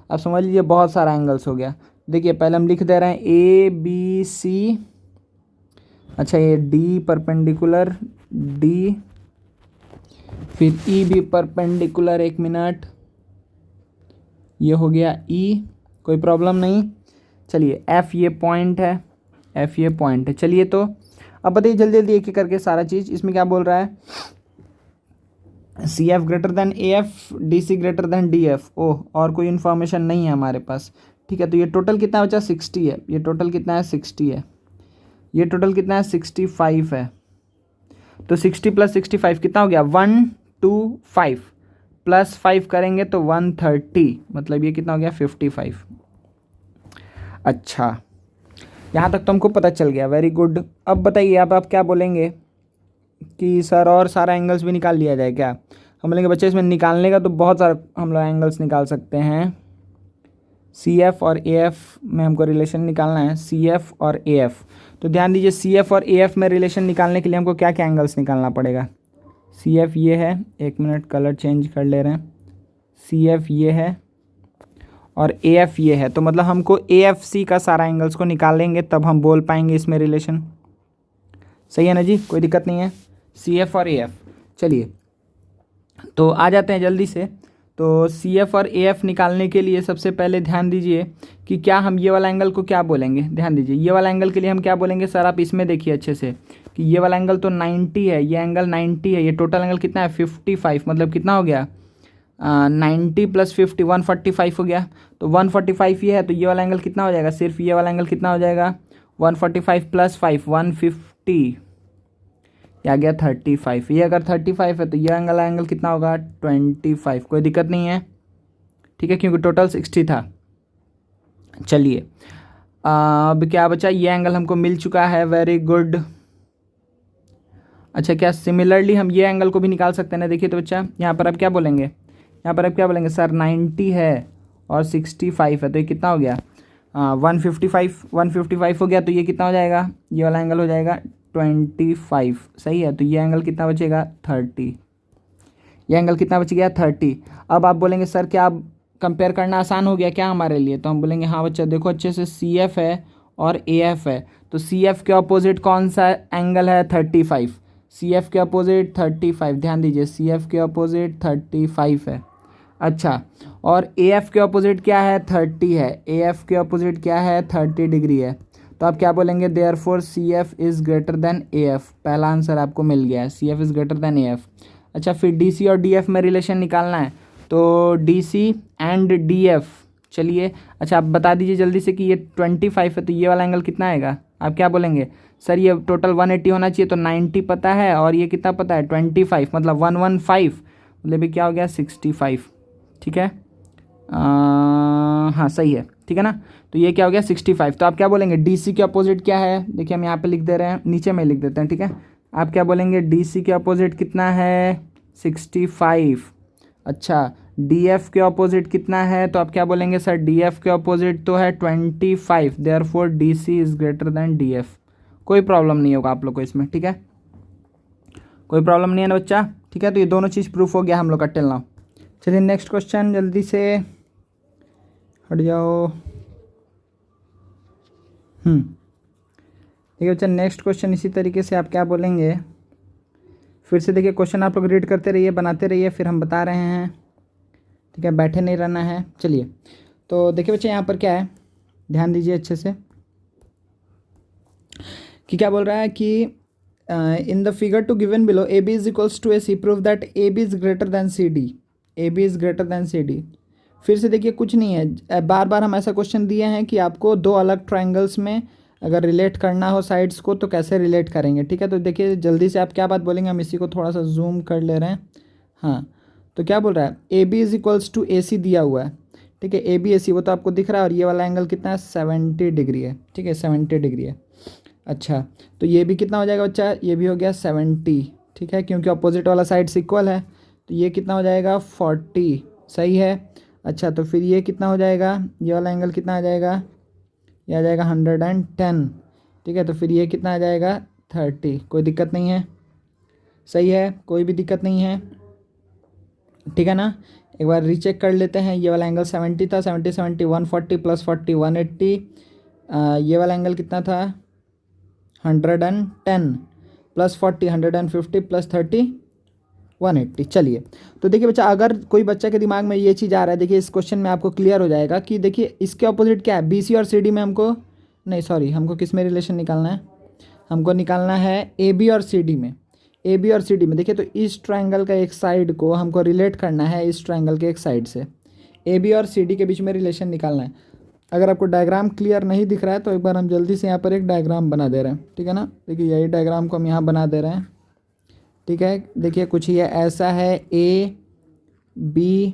आप समझ लीजिए बहुत सारा एंगल्स हो गया। देखिए, पहले हम लिख दे रहे हैं ए बी सी, अच्छा ये डी परपेंडिकुलर डी, फिर ई भी परपेंडिकुलर, 1 मिनट, ये हो गया ई, कोई प्रॉब्लम नहीं। चलिए, एफ ये पॉइंट है, एफ ये पॉइंट है। चलिए, तो अब बताइए जल्दी जल्दी एक एक करके सारा चीज़। इसमें क्या बोल रहा है, C F greater than A F, D C greater than D F. ओह, और कोई इन्फॉर्मेशन नहीं है हमारे पास। ठीक है, तो ये टोटल कितना बचा 60 है, ये टोटल कितना है 60 है, ये टोटल कितना है 65 है। तो 60 + 65 कितना हो गया 125, प्लस 5 करेंगे तो 130, मतलब ये कितना हो गया 55। अच्छा, यहाँ तक तो हमको पता चल गया, वेरी गुड। अब बताइए, अब आप क्या बोलेंगे कि सर और सारा एंगल्स भी निकाल लिया जाए क्या। हम बोलेंगे बच्चे इसमें निकालने का तो बहुत सारा हम लोग एंगल्स निकाल सकते हैं। सी एफ और ए एफ में हमको रिलेशन निकालना है, सी एफ और ए एफ। तो ध्यान दीजिए सी एफ और ए एफ में रिलेशन निकालने के लिए हमको क्या क्या एंगल्स निकालना पड़ेगा। सी एफ ये है, एक मिनट कलर चेंज कर ले रहे हैं, सी एफ ये है और ए एफ ये है। तो मतलब हमको ए एफ सी का सारा एंगल्स को निकालेंगे तब हम बोल पाएंगे इसमें रिलेशन। सही है ना जी, कोई दिक्कत नहीं है, सी एफ और ए एफ। चलिए तो आ जाते हैं जल्दी से। तो सी एफ और ए एफ निकालने के लिए सबसे पहले ध्यान दीजिए कि क्या हम ये वाला एंगल को क्या बोलेंगे। ध्यान दीजिए ये वाला एंगल के लिए हम क्या बोलेंगे सर, आप इसमें देखिए अच्छे से कि ये वाला एंगल तो 90 है, ये एंगल 90 है, ये टोटल एंगल कितना है 55, मतलब कितना हो गया 90 + 50 145 हो गया। तो 145 ये है, तो ये वाला एंगल कितना हो जाएगा, सिर्फ ये वाला एंगल कितना हो जाएगा 145 + 5 150, ये आ गया 35। ये अगर 35 है तो ये एंगल कितना होगा 25। कोई दिक्कत नहीं है, ठीक है, क्योंकि टोटल 60 था। चलिए अब क्या बचा, ये एंगल हमको मिल चुका है, वेरी गुड। अच्छा क्या सिमिलरली हम ये एंगल को भी निकाल सकते हैं ना। देखिए तो बच्चा यहाँ पर आप क्या बोलेंगे, यहाँ पर आप क्या बोलेंगे सर 90 है और 65 है, तो ये कितना हो गया 155 हो गया। तो ये कितना हो जाएगा, ये वाला एंगल हो जाएगा 25। सही है, तो ये एंगल कितना बचेगा 30। ये एंगल कितना बच गया 30। अब आप बोलेंगे सर क्या अब कंपेयर करना आसान हो गया क्या हमारे लिए। तो हम बोलेंगे हाँ बच्चा देखो अच्छे से, सी एफ है और ए एफ है, तो सी एफ के अपोजिट कौन सा एंगल है 35, सी एफ के अपोजिट 35। ध्यान दीजिए सी एफ के अपोजिट 35 है। अच्छा और ए एफ के अपोजिट क्या है 30 है, ए एफ के अपोजिट क्या है 30 डिग्री है। तो आप क्या बोलेंगे therefore C F is greater than A F. पहला आंसर आपको मिल गया है, C F is greater than A F. अच्छा फिर डी सी और डी एफ में रिलेशन निकालना है, तो D C and D F. चलिए अच्छा आप बता दीजिए जल्दी से कि ये 25 है, तो ये वाला एंगल कितना आएगा। आप क्या बोलेंगे सर ये टोटल 180 होना चाहिए, तो 90 पता है और ये कितना पता है 25, मतलब 115, मतलब ये क्या हो गया 65। ठीक है हाँ सही है, ठीक है ना। तो ये क्या हो गया 65। तो आप क्या बोलेंगे डी सी के अपोजिट क्या है, देखिए हम यहाँ पे लिख दे रहे हैं, नीचे में लिख देते हैं, ठीक है। आप क्या बोलेंगे डी सी के अपोजिट कितना है 65। अच्छा डी एफ के अपोजिट कितना है, तो आप क्या बोलेंगे सर डी एफ के अपोजिट तो है 25, therefore D C is greater than D F. कोई प्रॉब्लम नहीं होगा आप लोग को इसमें, ठीक है, कोई प्रॉब्लम नहीं है ना बच्चा, ठीक है। तो ये दोनों चीज़ प्रूफ हो गया हम लोग का टिल नाउ। चलिए नेक्स्ट क्वेश्चन, जल्दी से हट जाओ। देखिए बच्चा नेक्स्ट क्वेश्चन इसी तरीके से आप क्या बोलेंगे, फिर से देखिए क्वेश्चन आप लोग रीड करते रहिए, बनाते रहिए, फिर हम बता रहे हैं, ठीक है, बैठे नहीं रहना है। चलिए तो देखिए बच्चे यहाँ पर क्या है, ध्यान दीजिए अच्छे से कि क्या बोल रहा है कि in the figure two given below A B is equals to A C, prove that A B is greater than C D, A B is greater than C D. फिर से देखिए कुछ नहीं है, बार बार हम ऐसा क्वेश्चन दिए हैं कि आपको दो अलग ट्रायंगल्स में अगर रिलेट करना हो साइड्स को तो कैसे रिलेट करेंगे, ठीक है। तो देखिए जल्दी से आप क्या बात बोलेंगे, हम इसी को थोड़ा सा जूम कर ले रहे हैं। हाँ तो क्या बोल रहा है A B is equals to A C दिया हुआ है, ठीक है, ए बी ए सी वो तो आपको दिख रहा है, और ये वाला एंगल कितना है 70 डिग्री है, ठीक है 70 डिग्री है। अच्छा तो ये भी कितना हो जाएगा बच्चा, ये भी हो गया 70, ठीक है, क्योंकि अपोजिट वाला साइड्स इक्वल है, तो ये कितना हो जाएगा 40। सही है। अच्छा तो फिर ये कितना हो जाएगा, ये वाला एंगल कितना आ जाएगा, ये आ जाएगा 110, ठीक है। तो फिर ये कितना आ जाएगा 30। कोई दिक्कत नहीं है, सही है, कोई भी दिक्कत नहीं है, ठीक है ना। एक बार रीचेक कर लेते हैं, ये वाला एंगल 70 था, 70 70 140 + 40 180, ये वाला एंगल कितना था 110 + 40 150 + 30 180। चलिए तो देखिए बच्चा अगर कोई बच्चा के दिमाग में ये चीज़ आ रहा है, देखिए इस क्वेश्चन में आपको क्लियर हो जाएगा कि देखिए इसके अपोजिट क्या है, बी सी और सी डी में हमको नहीं, सॉरी, हमको किस में रिलेशन निकालना है, हमको निकालना है ए बी और सी डी में, ए बी और सी डी में। देखिए तो इस ट्रायंगल का एक साइड को हमको रिलेट करना है इस ट्रायंगल के एक साइड से, ए बी और सी डी के बीच में रिलेशन निकालना है। अगर आपको डायग्राम क्लियर नहीं दिख रहा है तो एक बार हम जल्दी से यहाँ पर एक डायग्राम बना दे रहे हैं, ठीक है ना। देखिए यही डायग्राम को हम यहाँ बना दे रहे हैं, ठीक है। देखिए कुछ ये ऐसा है, ए बी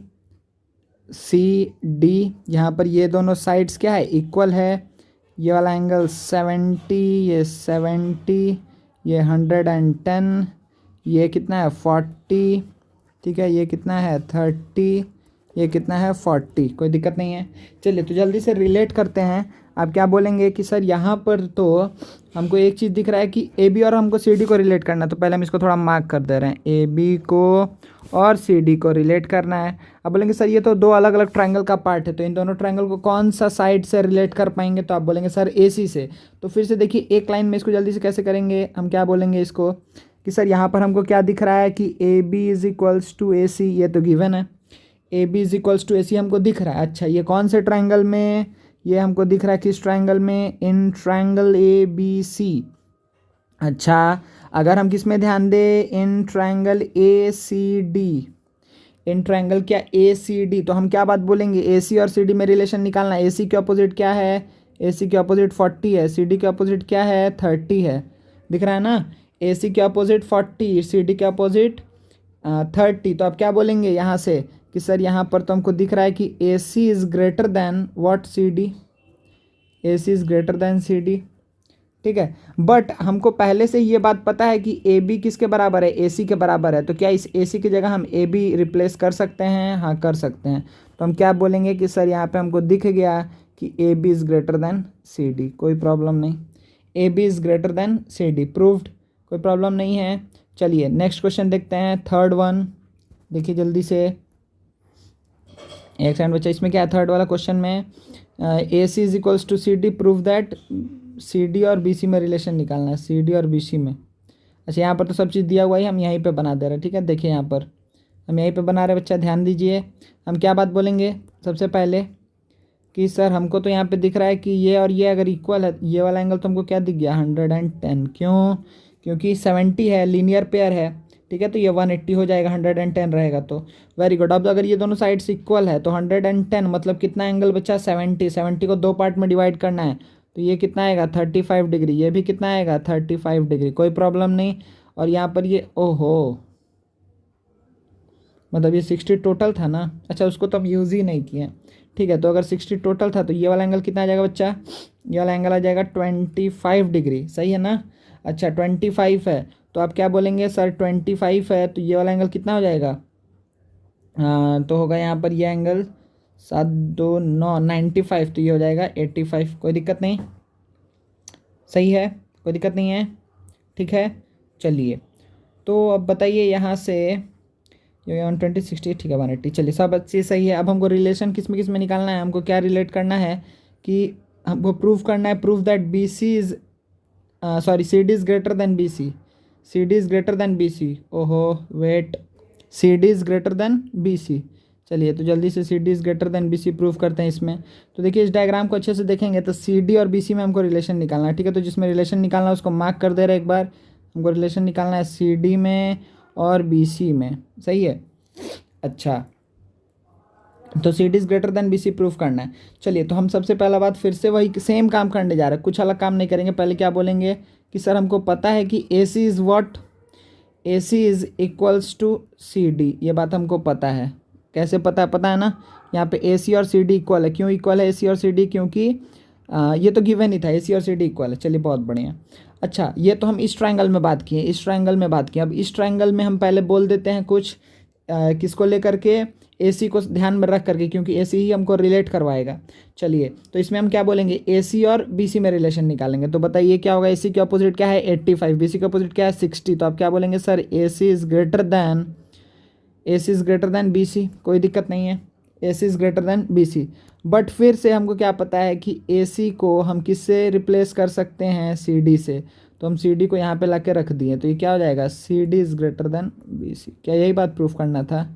सी डी, यहाँ पर ये दोनों साइड्स क्या है इक्वल है, ये वाला एंगल 70, ये 70, ये 110, ये कितना है 40, ठीक है, ये कितना है 30, ये कितना है 40, कोई दिक्कत नहीं है। चलिए तो जल्दी से रिलेट करते हैं। आप क्या बोलेंगे कि सर यहाँ पर तो हमको एक चीज़ दिख रहा है कि ए बी और हमको सी डी को रिलेट करना है, तो पहले हम इसको थोड़ा मार्क कर दे रहे हैं, ए बी को और सी डी को रिलेट करना है। अब बोलेंगे सर ये तो दो अलग अलग ट्रायंगल का पार्ट है, तो इन दोनों ट्रायंगल को कौन सा साइड से रिलेट कर पाएंगे, तो आप बोलेंगे सर ए सी से। तो फिर से देखिए एक लाइन में इसको जल्दी से कैसे करेंगे, हम क्या बोलेंगे इसको कि सर यहाँ पर हमको क्या दिख रहा है कि A B is equals to A C, ये तो गिवन है, A B is equals to A C हमको दिख रहा है। अच्छा ये कौन से ट्रायंगल में, ये हमको दिख रहा है किस ट्रायंगल में, इन ट्रायंगल ए बी सी। अच्छा अगर हम किस में ध्यान दें, in triangle A C D, in triangle क्या ए सी डी, तो हम क्या बात बोलेंगे, ए सी और सी डी में रिलेशन निकालना है। ए सी के अपोजिट क्या है, ए सी के अपोजिट 40 है, सी डी के अपोजिट क्या है 30 है, दिख रहा है ना, ए सी के अपोजिट 40, सी डी के अपोजिट 30। तो आप क्या बोलेंगे यहाँ से कि सर यहाँ पर तो हमको दिख रहा है कि A C is greater than what, C D, A C is greater than C D, ठीक है। बट हमको पहले से ये बात पता है कि ए बी किसके बराबर है, ए सी के बराबर है, तो क्या इस ए सी की जगह हम ए बी रिप्लेस कर सकते हैं, हाँ कर सकते हैं। तो हम क्या बोलेंगे कि सर यहाँ पे हमको दिख गया कि A B is greater than C D, कोई प्रॉब्लम नहीं, A B is greater than C D, proved, कोई प्रॉब्लम नहीं है। चलिए नेक्स्ट क्वेश्चन देखते हैं, थर्ड वन, देखिए जल्दी से, एक सेकंड बच्चा, इसमें क्या है थर्ड वाला क्वेश्चन में, A C is equals to C D, prove that, C D और बी सी में रिलेशन निकालना है, सी डी और बी सी में। अच्छा यहाँ पर तो सब चीज़ दिया हुआ है, हम यहीं पे बना दे रहे हैं, ठीक है। देखिए यहाँ पर हम यहीं पे बना रहे हैं बच्चा, ध्यान दीजिए। हम क्या बात बोलेंगे सबसे पहले कि सर हमको तो यहाँ पे दिख रहा है कि ये और ये अगर इक्वल है, ये वाला एंगल तो हमको क्या दिख गया 110, क्यों, क्योंकि 70 है, लीनियर पेयर है, ठीक है, तो ये 180 हो जाएगा, 110 रहेगा, तो वेरी गुड। अब अगर ये दोनों साइड्स इक्वल है तो 110 मतलब कितना एंगल बचा 70, 70 को दो पार्ट में डिवाइड करना है, तो ये कितना आएगा 35 डिग्री, ये भी कितना आएगा 35 डिग्री, कोई प्रॉब्लम नहीं। और यहाँ पर ये ओहो, मतलब ये 60 टोटल था ना, अच्छा उसको तो हम यूज़ ही नहीं किए, ठीक है। तो अगर 60 टोटल था तो ये वाला एंगल कितना आ जाएगा बच्चा, ये वाला एंगल आ जाएगा 25 डिग्री, सही है ना। अच्छा 25 है, तो आप क्या बोलेंगे सर 25 है तो ये वाला एंगल कितना हो जाएगा, तो होगा यहाँ पर ये एंगल 7 2 9 95, तो ये हो जाएगा 85, कोई दिक्कत नहीं, सही है, कोई दिक्कत नहीं है, ठीक है। चलिए तो अब बताइए यहाँ से, ये 120 60, ठीक है 180, चलिए सब अच्छी सही है। अब हमको रिलेशन किस में निकालना है, हमको क्या रिलेट करना है कि हमको प्रूव करना है, prove that B C is sorry C D is greater than B C, C D is greater than B C, ओहो wait, C D is greater than B C. चलिए तो जल्दी से C D is greater than B C prove करते हैं इसमें। तो देखिए इस डायग्राम को अच्छे से देखेंगे तो सी डी और बी सी में हमको रिलेशन निकालना है, ठीक है। तो जिसमें रिलेशन निकालना है उसको मार्क कर दे रहे एक बार, हमको रिलेशन निकालना है सी डी में और बी सी में, सही है। अच्छा तो C D is greater than B C proof करना है। चलिए तो हम सबसे पहला बात फिर से वही सेम काम करने जा रहे हैं, कुछ अलग काम नहीं करेंगे। पहले क्या बोलेंगे कि सर हमको पता है कि A C is what, A C is equals to C D, ये बात हमको पता है। कैसे पता है ना, यहाँ पे ए सी और सी डी इक्वल है, क्यों इक्वल है ए सी और सी डी, क्योंकि ये तो गिवन ही था ए सी और सी डी इक्वल है। चलिए बहुत बढ़िया। अच्छा ये तो हम इस ट्रायंगल में बात किए, इस ट्रायंगल में बात किए। अब इस ट्रायंगल में हम पहले बोल देते हैं कुछ किसको लेकर के, ए सी को ध्यान में रख करके, क्योंकि ए सी ही हमको रिलेट करवाएगा। चलिए तो इसमें हम क्या बोलेंगे, ए सी और बी सी में रिलेशन निकालेंगे। तो बताइए क्या होगा, ए सी के अपोजिट क्या है 85, बी सी के अपोजिट क्या है 60, तो आप क्या बोलेंगे sir A C is greater than, A C is greater than B C, कोई दिक्कत नहीं है, A C is greater than B C. But फिर से हमको क्या पता है कि ए सी को हम किससे रिप्लेस कर सकते हैं, सी डी से, तो हम सी डी को यहाँ पे ला के रख दिए, तो ये क्या हो जाएगा C D is greater than B C. क्या यही बात प्रूफ करना था,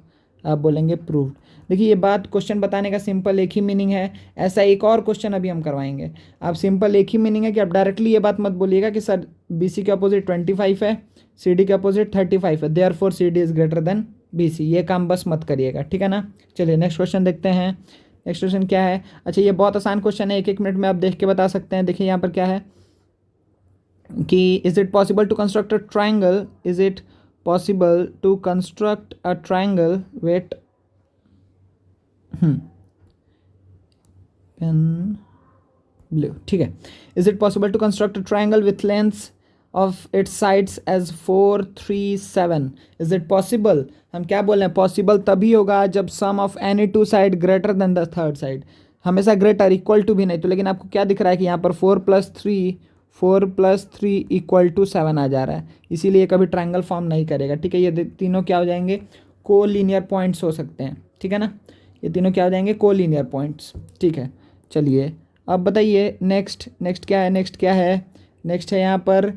आप बोलेंगे प्रूव्ड। देखिए ये बात क्वेश्चन बताने का सिंपल एक ही मीनिंग है, ऐसा एक और क्वेश्चन अभी हम करवाएंगे। आप सिंपल एक ही मीनिंग है कि आप डायरेक्टली ये बात मत बोलिएगा कि सर बी सी के अपोजिट 25 है, सी डी के अपोजिट 35 है, therefore C D is greater than B C, ये काम बस मत करिएगा, ठीक है ना। चलिए नेक्स्ट क्वेश्चन देखते हैं। नेक्स्ट क्वेश्चन क्या है, अच्छा ये बहुत आसान क्वेश्चन है, एक एक मिनट में आप देख के बता सकते हैं। देखिए यहाँ पर क्या है कि is it possible to construct a triangle, is it possible to construct a triangle, wait pen blue, ठीक है। Is it possible to construct a triangle with lengths of its sides as 4 3 7, is it possible? हम क्या बोल रहे हैं, possible तभी होगा जब sum of any two side greater than the third side, हमेशा ग्रेटर इक्वल टू भी नहीं तो। लेकिन आपको क्या दिख रहा है कि यहाँ पर 4 + 3 इक्वल टू 7 आ जा रहा है, इसीलिए कभी ट्रायंगल फॉर्म नहीं करेगा। ठीक है, ये तीनों क्या हो जाएंगे, को लीनियर पॉइंट्स हो सकते हैं। ठीक है ना, ये तीनों क्या हो जाएंगे, को लीनियर पॉइंट्स। ठीक है, चलिए अब बताइए नेक्स्ट क्या है, नेक्स्ट है यहाँ पर,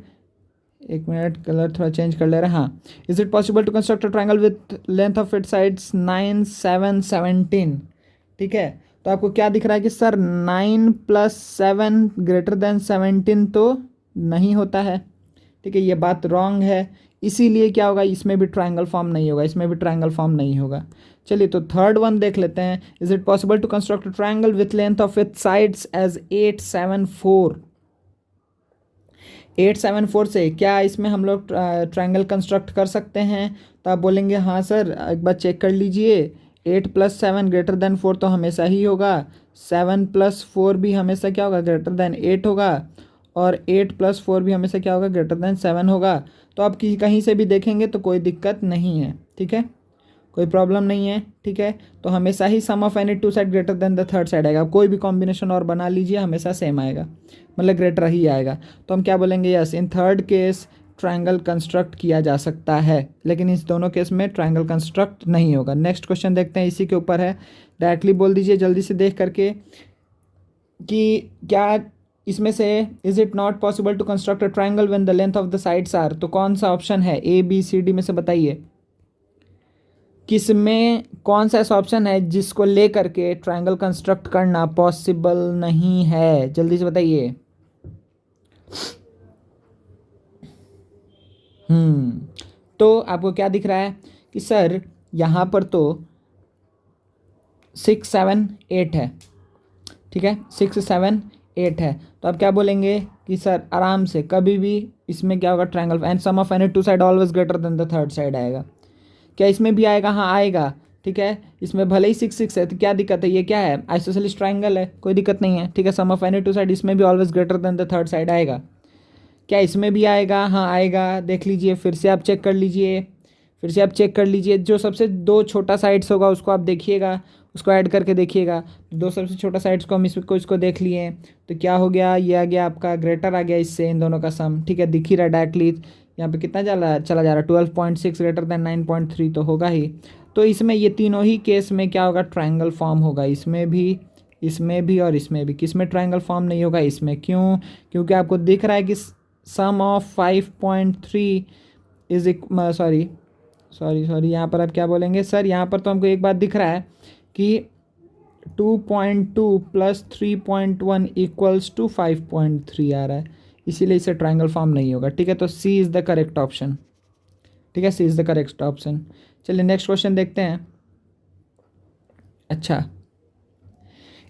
एक मिनट कलर थोड़ा चेंज कर ले रहा है। हाँ, is it possible to construct a triangle with length of it sides 9 7 17? ठीक है, तो आपको क्या दिख रहा है कि सर 9 + 7 > 17 तो नहीं होता है। ठीक है, ये बात रॉन्ग है, इसीलिए क्या होगा, इसमें भी ट्रायंगल फॉर्म नहीं होगा, चलिए तो थर्ड वन देख लेते हैं। Is it possible to construct a triangle with length of its sides as 8 7 4? 8 7 4 से क्या इसमें हम लोग ट्रायंगल कंस्ट्रक्ट कर सकते हैं? तो आप बोलेंगे हाँ सर, एक बार चेक कर लीजिए, 8 + 7 > 4 तो हमेशा ही होगा, 7 + 4 भी हमेशा क्या होगा, >8 होगा, और 8 + 4 भी हमेशा क्या होगा, >7 होगा। तो आप कहीं से भी देखेंगे तो कोई दिक्कत नहीं है। ठीक है, कोई प्रॉब्लम नहीं है। ठीक है, तो हमेशा ही sum of any two side greater than the third side आएगा, कोई भी कॉम्बिनेशन और बना लीजिए हमेशा सेम आएगा, मतलब ग्रेटर ही आएगा। तो हम क्या बोलेंगे, yes in third case triangle construct किया जा सकता है, लेकिन इस दोनों केस में ट्रायंगल कंस्ट्रक्ट नहीं होगा। नेक्स्ट क्वेश्चन देखते हैं, इसी के ऊपर है, डायरेक्टली बोल दीजिए जल्दी से देख करके कि क्या इसमें से is it not possible to construct a triangle when the length of the sides are, तो कौन सा ऑप्शन है, ए बी सी डी में से बताइए किसमें कौन सा ऐसा ऑप्शन है जिसको ले करके ट्रायंगल कंस्ट्रक्ट करना पॉसिबल नहीं है, जल्दी से बताइए। तो आपको क्या दिख रहा है कि सर यहाँ पर तो 6 7 8 है। ठीक है, 6 7 8 है, तो आप क्या बोलेंगे कि सर आराम से कभी भी इसमें क्या होगा, triangle and sum of any two side always greater than the third side आएगा। क्या इसमें भी आएगा? हाँ आएगा। ठीक है, इसमें भले ही 6 6 है तो क्या दिक्कत है, ये क्या है, आइसोसेलेस ट्रायंगल है, कोई दिक्कत नहीं है। ठीक है, sum of any two side इसमें भी always greater than the third side आएगा। क्या इसमें भी आएगा? हाँ आएगा, देख लीजिए फिर से आप चेक कर लीजिए, जो सबसे दो छोटा साइड्स होगा उसको आप देखिएगा, उसको ऐड करके देखिएगा, दो सबसे छोटा साइड्स को हम इसको देख लिए, तो क्या हो गया, ये आ गया आपका ग्रेटर आ गया इससे, इन दोनों का सम। ठीक है, दिख ही रहा डायरेक्टली, यहाँ पे कितना चला जा रहा है, 12.6 > 9.3 तो होगा ही। तो इसमें ये तीनों ही केस में क्या होगा, ट्रायंगल फॉर्म होगा, इसमें भी और इसमें भी। किसमें ट्रायंगल फॉर्म नहीं होगा, इसमें। क्यों? क्योंकि आपको दिख रहा है कि सम ऑफ 5.3 इज सॉरी यहाँ पर आप क्या बोलेंगे, सर यहाँ पर तो हमको एक बात दिख रहा है कि 2.2 + 3.1 = 5.3 आ रहा है, इसीलिए इसे ट्रायंगल फॉर्म नहीं होगा। ठीक है, तो C is the correct option. ठीक है, C is the correct option. चलिए नेक्स्ट क्वेश्चन देखते हैं। अच्छा,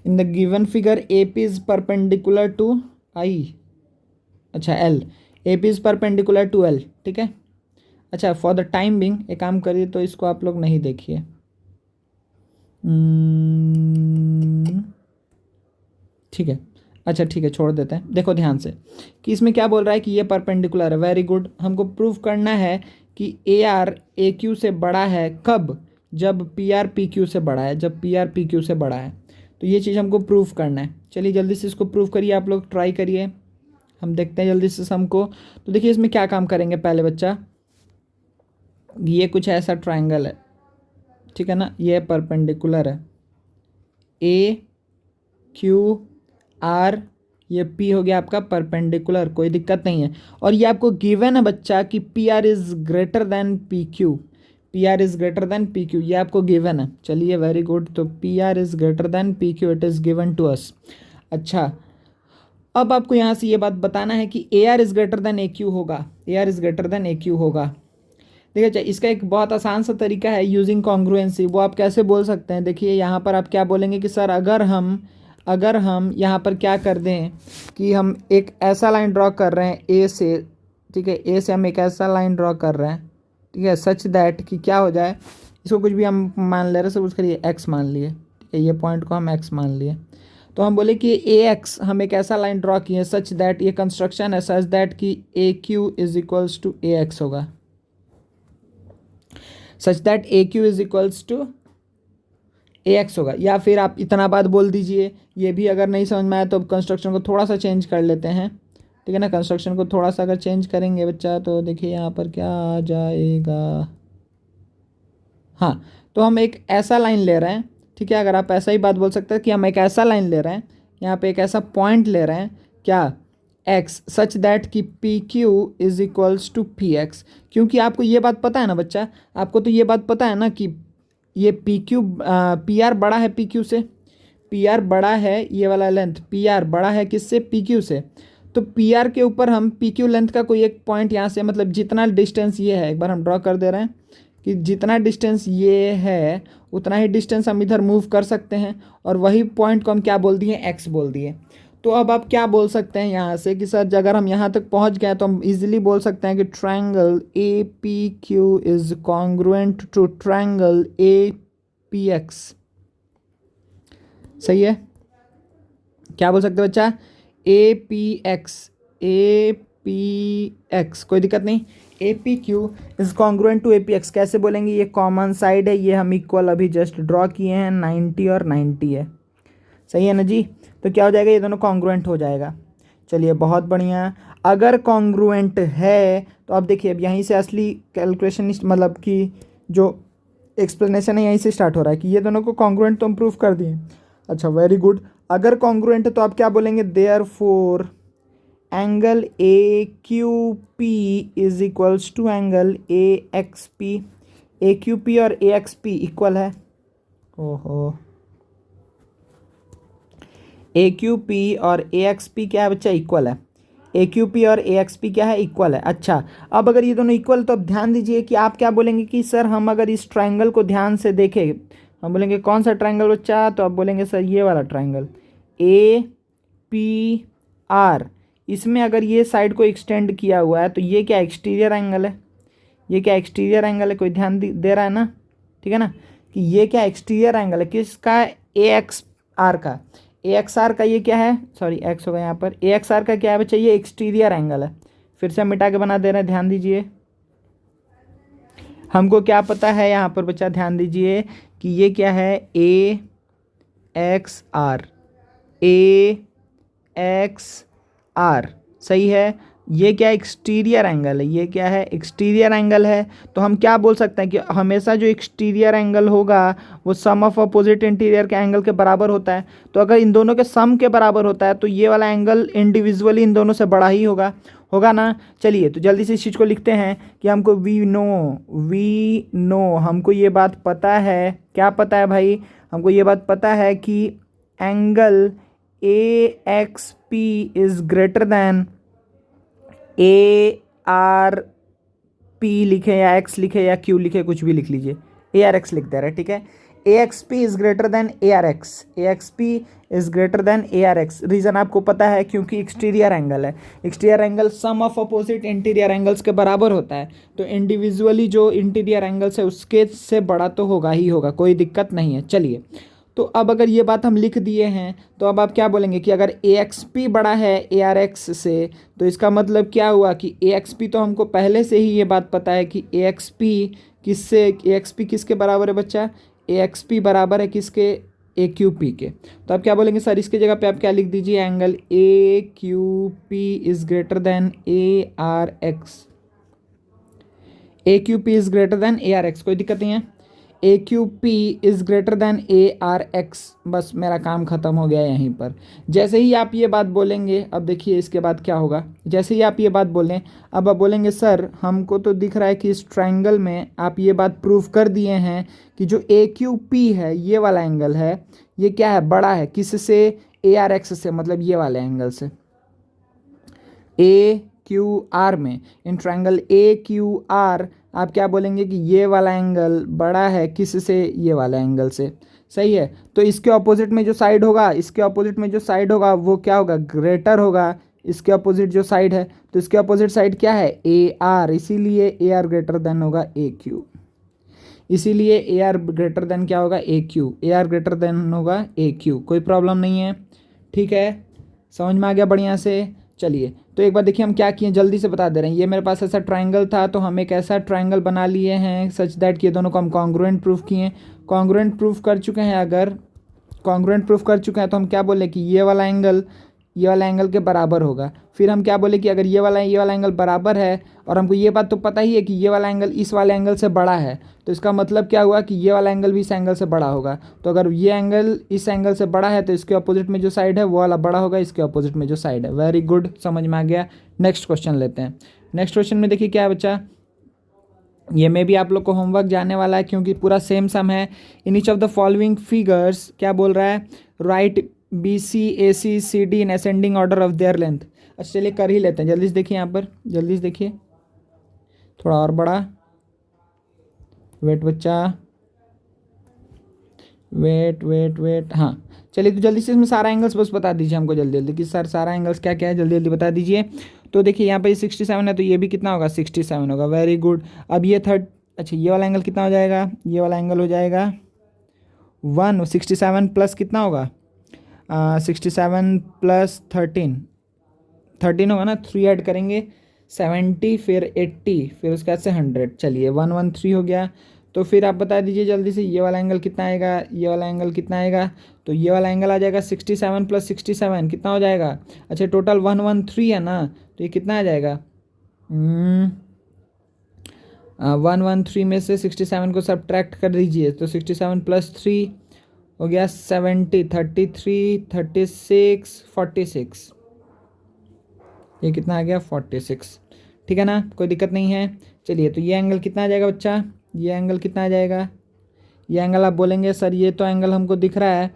in the given figure A P is perpendicular to I, अच्छा L, A P is perpendicular to L. ठीक है, अच्छा फॉर द टाइम बिंग एक काम करिए, तो इसको आप लोग नहीं देखिए, ठीक है, अच्छा ठीक है छोड़ देते हैं। देखो ध्यान से कि इसमें क्या बोल रहा है कि ये परपेंडिकुलर है, वेरी गुड। हमको प्रूव करना है कि ए आर ए क्यू से बड़ा है, कब? जब पी आर पी क्यू से बड़ा है, तो ये चीज़ हमको प्रूव करना है। चलिए जल्दी से इसको प्रूव करिए, आप लोग ट्राई करिए, हम देखते हैं जल्दी से सम को। तो देखिए इसमें क्या काम करेंगे, पहले बच्चा, ये कुछ ऐसा ट्रायंगल है, ठीक है ना, ये परपेंडिकुलर है, ए क्यू आर, ये पी हो गया आपका परपेंडिकुलर, कोई दिक्कत नहीं है। और ये आपको गिवन है बच्चा कि P R is greater than P Q, ये आपको गिवन है। चलिए वेरी गुड, तो P R is greater than P Q, it is given to us. अच्छा, अब आपको यहाँ से ये बात बताना है कि A R is greater than A Q होगा, देखिए। अच्छा, इसका एक बहुत आसान सा तरीका है यूजिंग कॉन्ग्रुएंसी, वो आप कैसे बोल सकते हैं, देखिए यहाँ पर आप क्या बोलेंगे कि सर अगर हम यहाँ पर क्या कर दें कि हम एक ऐसा लाइन ड्रॉ कर रहे हैं ए से, ठीक है, ए से हम एक ऐसा लाइन ड्रॉ कर रहे हैं, ठीक है, सच दैट कि क्या हो जाए, इसको कुछ भी हम मान ले रहे हैं, सपोज करिए एक्स मान लिए, ठीक है, ये पॉइंट को हम एक्स मान लिए। तो हम बोले कि ए एक्स हम एक ऐसा लाइन ड्रॉ किए सच दैट, ये कंस्ट्रक्शन है सच दैट कि A Q is equals to A X होगा, such that A Q is equals to A X होगा। या फिर आप इतना बात बोल दीजिए, ये भी अगर नहीं समझ में आया तो कंस्ट्रक्शन को थोड़ा सा चेंज कर लेते हैं, ठीक है ना। कंस्ट्रक्शन को थोड़ा सा अगर चेंज करेंगे बच्चा तो देखिए यहाँ पर क्या आ जाएगा। हाँ, तो हम एक ऐसा लाइन ले रहे हैं, ठीक है। अगर आप ऐसा ही बात बोल सकते हैं कि हम एक ऐसा लाइन ले रहे हैं, यहाँ पे एक ऐसा पॉइंट ले रहे हैं, क्या, एक्स, सच दैट कि P Q is equals to P X. क्योंकि आपको ये बात पता है ना बच्चा, आपको तो ये बात पता है ना कि ये पी क्यू, पी आर बड़ा है पी क्यू से, पी आर बड़ा है, ये वाला लेंथ पी आर बड़ा है किससे, पी क्यू से। तो पी आर के ऊपर हम पी क्यू लेंथ का कोई एक पॉइंट यहाँ से, मतलब जितना डिस्टेंस ये है, एक बार हम ड्रॉ कर दे रहे हैं कि जितना डिस्टेंस ये है उतना ही डिस्टेंस हम इधर मूव कर सकते हैं, और वही पॉइंट को हम क्या बोल दिए, एक्स बोल दिए। तो अब आप क्या बोल सकते हैं यहाँ से कि सर अगर हम यहाँ तक पहुँच गए तो हम इजीली बोल सकते हैं कि triangle A P Q is congruent to triangle A P X. सही है, क्या बोल सकते हैं बच्चा, A P X, A P X, कोई दिक्कत नहीं। A P Q is congruent to A P X कैसे बोलेंगे, ये कॉमन साइड है, ये हम इक्वल अभी जस्ट ड्रॉ किए हैं, 90 और 90 है, सही है ना जी। तो क्या हो जाएगा, ये दोनों कॉन्ग्रुएंट हो जाएगा। चलिए बहुत बढ़िया। अगर कॉन्ग्रुएंट है तो अब देखिए, अब यहीं से असली कैलकुलेशन, मतलब कि जो एक्सप्लेनेशन है यहीं से स्टार्ट हो रहा है कि ये दोनों को कॉन्ग्रुएंट तो हम प्रूफ कर दिए। अच्छा, वेरी गुड। अगर कॉन्ग्रुएंट है तो आप क्या बोलेंगे, therefore angle A Q P is equals to angle A X P. A Q P और ए एक्स पी इक्वल है, ओहो, ए क्यू पी और ए एक्स पी क्या है बच्चा, इक्वल है। ए क्यू पी और ए एक्स पी क्या है, इक्वल है। अच्छा, अब अगर ये दोनों इक्वल तो अब ध्यान दीजिए कि आप क्या बोलेंगे कि सर हम अगर इस ट्रायंगल को ध्यान से देखें, हम बोलेंगे कौन सा ट्रायंगल बच्चा, तो आप बोलेंगे सर ये वाला ट्रायंगल ए पी आर। इसमें अगर ये साइड को एक्सटेंड किया हुआ है तो ये क्या एक्सटीरियर एंगल है, ये क्या एक्सटीरियर एंगल है, कोई ध्यान दे रहा है ना, ठीक है ना, कि ये क्या एक्सटीरियर एंगल है किसका, ए एक्स आर का। ए एक्स आर का ये क्या है, सॉरी एक्स होगा यहाँ पर, ए एक्स आर का क्या है बच्चा, ये एक्सटीरियर एंगल है। फिर से हम मिटा के बना दे रहे हैं, ध्यान दीजिए। हमको क्या पता है यहाँ पर बच्चा, ध्यान दीजिए कि ये क्या है, A X R, A X R, सही है। ये क्या एक्सटीरियर एंगल है, ये क्या है एक्सटीरियर एंगल है। तो हम क्या बोल सकते हैं कि हमेशा जो एक्सटीरियर एंगल होगा वो सम ऑफ अपोजिट इंटीरियर के एंगल के बराबर होता है। तो अगर इन दोनों के सम के बराबर होता है तो ये वाला एंगल इंडिविजुअली इन दोनों से बड़ा ही होगा, होगा ना। चलिए तो जल्दी से इस चीज़ को लिखते हैं कि हमको वी नो, हमको ये बात पता है, क्या पता है भाई, हमको ये बात पता है कि angle A X P is greater than A R P लिखे या एक्स लिखे या क्यू लिखे, कुछ भी लिख लीजिए, ए आर एक्स लिख दे रहे हैं, ठीक है। A X P is greater than A R X, A X P is greater than A R X. Reason आपको पता है क्योंकि एक्सटीरियर एंगल है, exterior angle sum of opposite interior angles के बराबर होता है। तो इंडिविजुअली जो इंटीरियर एंगल्स है उसके से बड़ा तो होगा ही होगा, कोई दिक्कत नहीं है। चलिए, तो अब अगर ये बात हम लिख दिए हैं तो अब आप क्या बोलेंगे कि अगर ए एक्स पी बड़ा है ए आर एक्स से, तो इसका मतलब क्या हुआ कि ए एक्स पी, तो हमको पहले से ही ये बात पता है कि ए एक्स पी किससे, ए एक्स पी किसके बराबर है बच्चा, ए एक्स पी बराबर है किसके, ए क्यू पी के। तो आप क्या बोलेंगे सर, इसके जगह पे आप क्या लिख दीजिए, angle A Q P is greater than A R X, A Q P is greater than A R X, कोई दिक्कत नहीं है। A Q P is greater than A R X, बस मेरा काम ख़त्म हो गया यहीं पर। जैसे ही आप ये बात बोलेंगे, अब देखिए इसके बाद क्या होगा, जैसे ही आप ये बात बोलें, अब आप बोलेंगे सर हमको तो दिख रहा है कि इस ट्रायंगल में आप ये बात प्रूव कर दिए हैं कि जो ए क्यू पी है ये वाला एंगल है, ये क्या है, बड़ा है किससे, ए आर एक्स से, मतलब ये वाले एंगल से, ए क्यू आर में। इन ट्रायंगल ए क्यू आर आप क्या बोलेंगे कि ये वाला एंगल बड़ा है किससे, ये वाला एंगल से, सही है। तो इसके ऑपोजिट में जो साइड होगा, इसके ऑपोजिट में जो साइड होगा वो क्या होगा, ग्रेटर होगा। इसके ऑपोजिट जो साइड है, तो इसके ऑपोजिट साइड क्या है, ए आर, इसीलिए ए आर ग्रेटर देन होगा ए क्यू, इसीलिए ए आर ग्रेटर देन क्या होगा, A Q, A R greater than होगा ए क्यू, कोई प्रॉब्लम नहीं है। ठीक है, समझ में आ गया बढ़िया से। चलिए तो एक बार देखिए हम क्या किए, जल्दी से बता दे रहे हैं। ये मेरे पास ऐसा ट्राइंगल था, तो हम एक ऐसा ट्राइंगल बना लिए हैं सच दैट कि ये दोनों को हम कॉन्ग्रुएंट प्रूफ किए। कॉन्ग्रुएंट प्रूफ कर चुके हैं, अगर कॉन्ग्रुएंट प्रूफ कर चुके हैं तो हम क्या बोले कि ये वाला एंगल के बराबर होगा। फिर हम क्या बोले कि अगर ये वाला एंगल बराबर है, और हमको ये बात तो पता ही है कि ये वाला एंगल इस वाले एंगल से बड़ा है, तो इसका मतलब क्या हुआ कि ये वाला एंगल भी इस एंगल से बड़ा होगा। तो अगर ये एंगल इस एंगल से बड़ा है तो इसके अपोजिट में जो साइड है वो वाला बड़ा होगा इसके अपोजिट में जो साइड है। वेरी गुड, समझ में आ गया। नेक्स्ट क्वेश्चन लेते हैं। नेक्स्ट क्वेश्चन में देखिए क्या है बच्चा, ये में भी आप लोग को होमवर्क जाने वाला है क्योंकि पूरा सेम सम है। In each of the following figures क्या बोल रहा है, write B C A C C D in ascending order of their length. अच्छा चलिए कर ही लेते हैं, जल्दी से देखिए यहाँ पर, जल्दी से देखिए, थोड़ा और बड़ा, वेट बच्चा, वेट, हाँ चलिए तो जल्दी से इसमें सारा एंगल्स बस बता दीजिए हमको जल्दी जल्दी कि सर सारा एंगल्स क्या क्या है, जल्दी जल्दी बता दीजिए। तो देखिए यहाँ पे 67 है तो ये भी कितना होगा 67 होगा। Very good. अब ये अच्छा ये वाला एंगल कितना हो जाएगा, ये वाला एंगल हो जाएगा 167 प्लस कितना होगा 67 प्लस 13 होगा ना, 3 ऐड करेंगे 70 फिर 80 फिर उसके बाद से 100, चलिए 113 हो गया। तो फिर आप बता दीजिए जल्दी से ये वाला एंगल कितना आएगा, ये वाला एंगल कितना आएगा। तो ये वाला एंगल आ जाएगा 67 प्लस 67 कितना हो जाएगा, अच्छा टोटल 113 है ना, तो ये कितना आ जाएगा 113 में से 67 को सब्ट्रैक्ट कर दीजिए तो 67 प्लस 3 हो गया 70, 33, 36, 46, ये कितना आ गया 46। ठीक है ना, कोई दिक्कत नहीं है। चलिए तो ये एंगल कितना आ जाएगा बच्चा, ये एंगल कितना आ जाएगा, ये एंगल आप बोलेंगे सर ये तो एंगल हमको दिख रहा है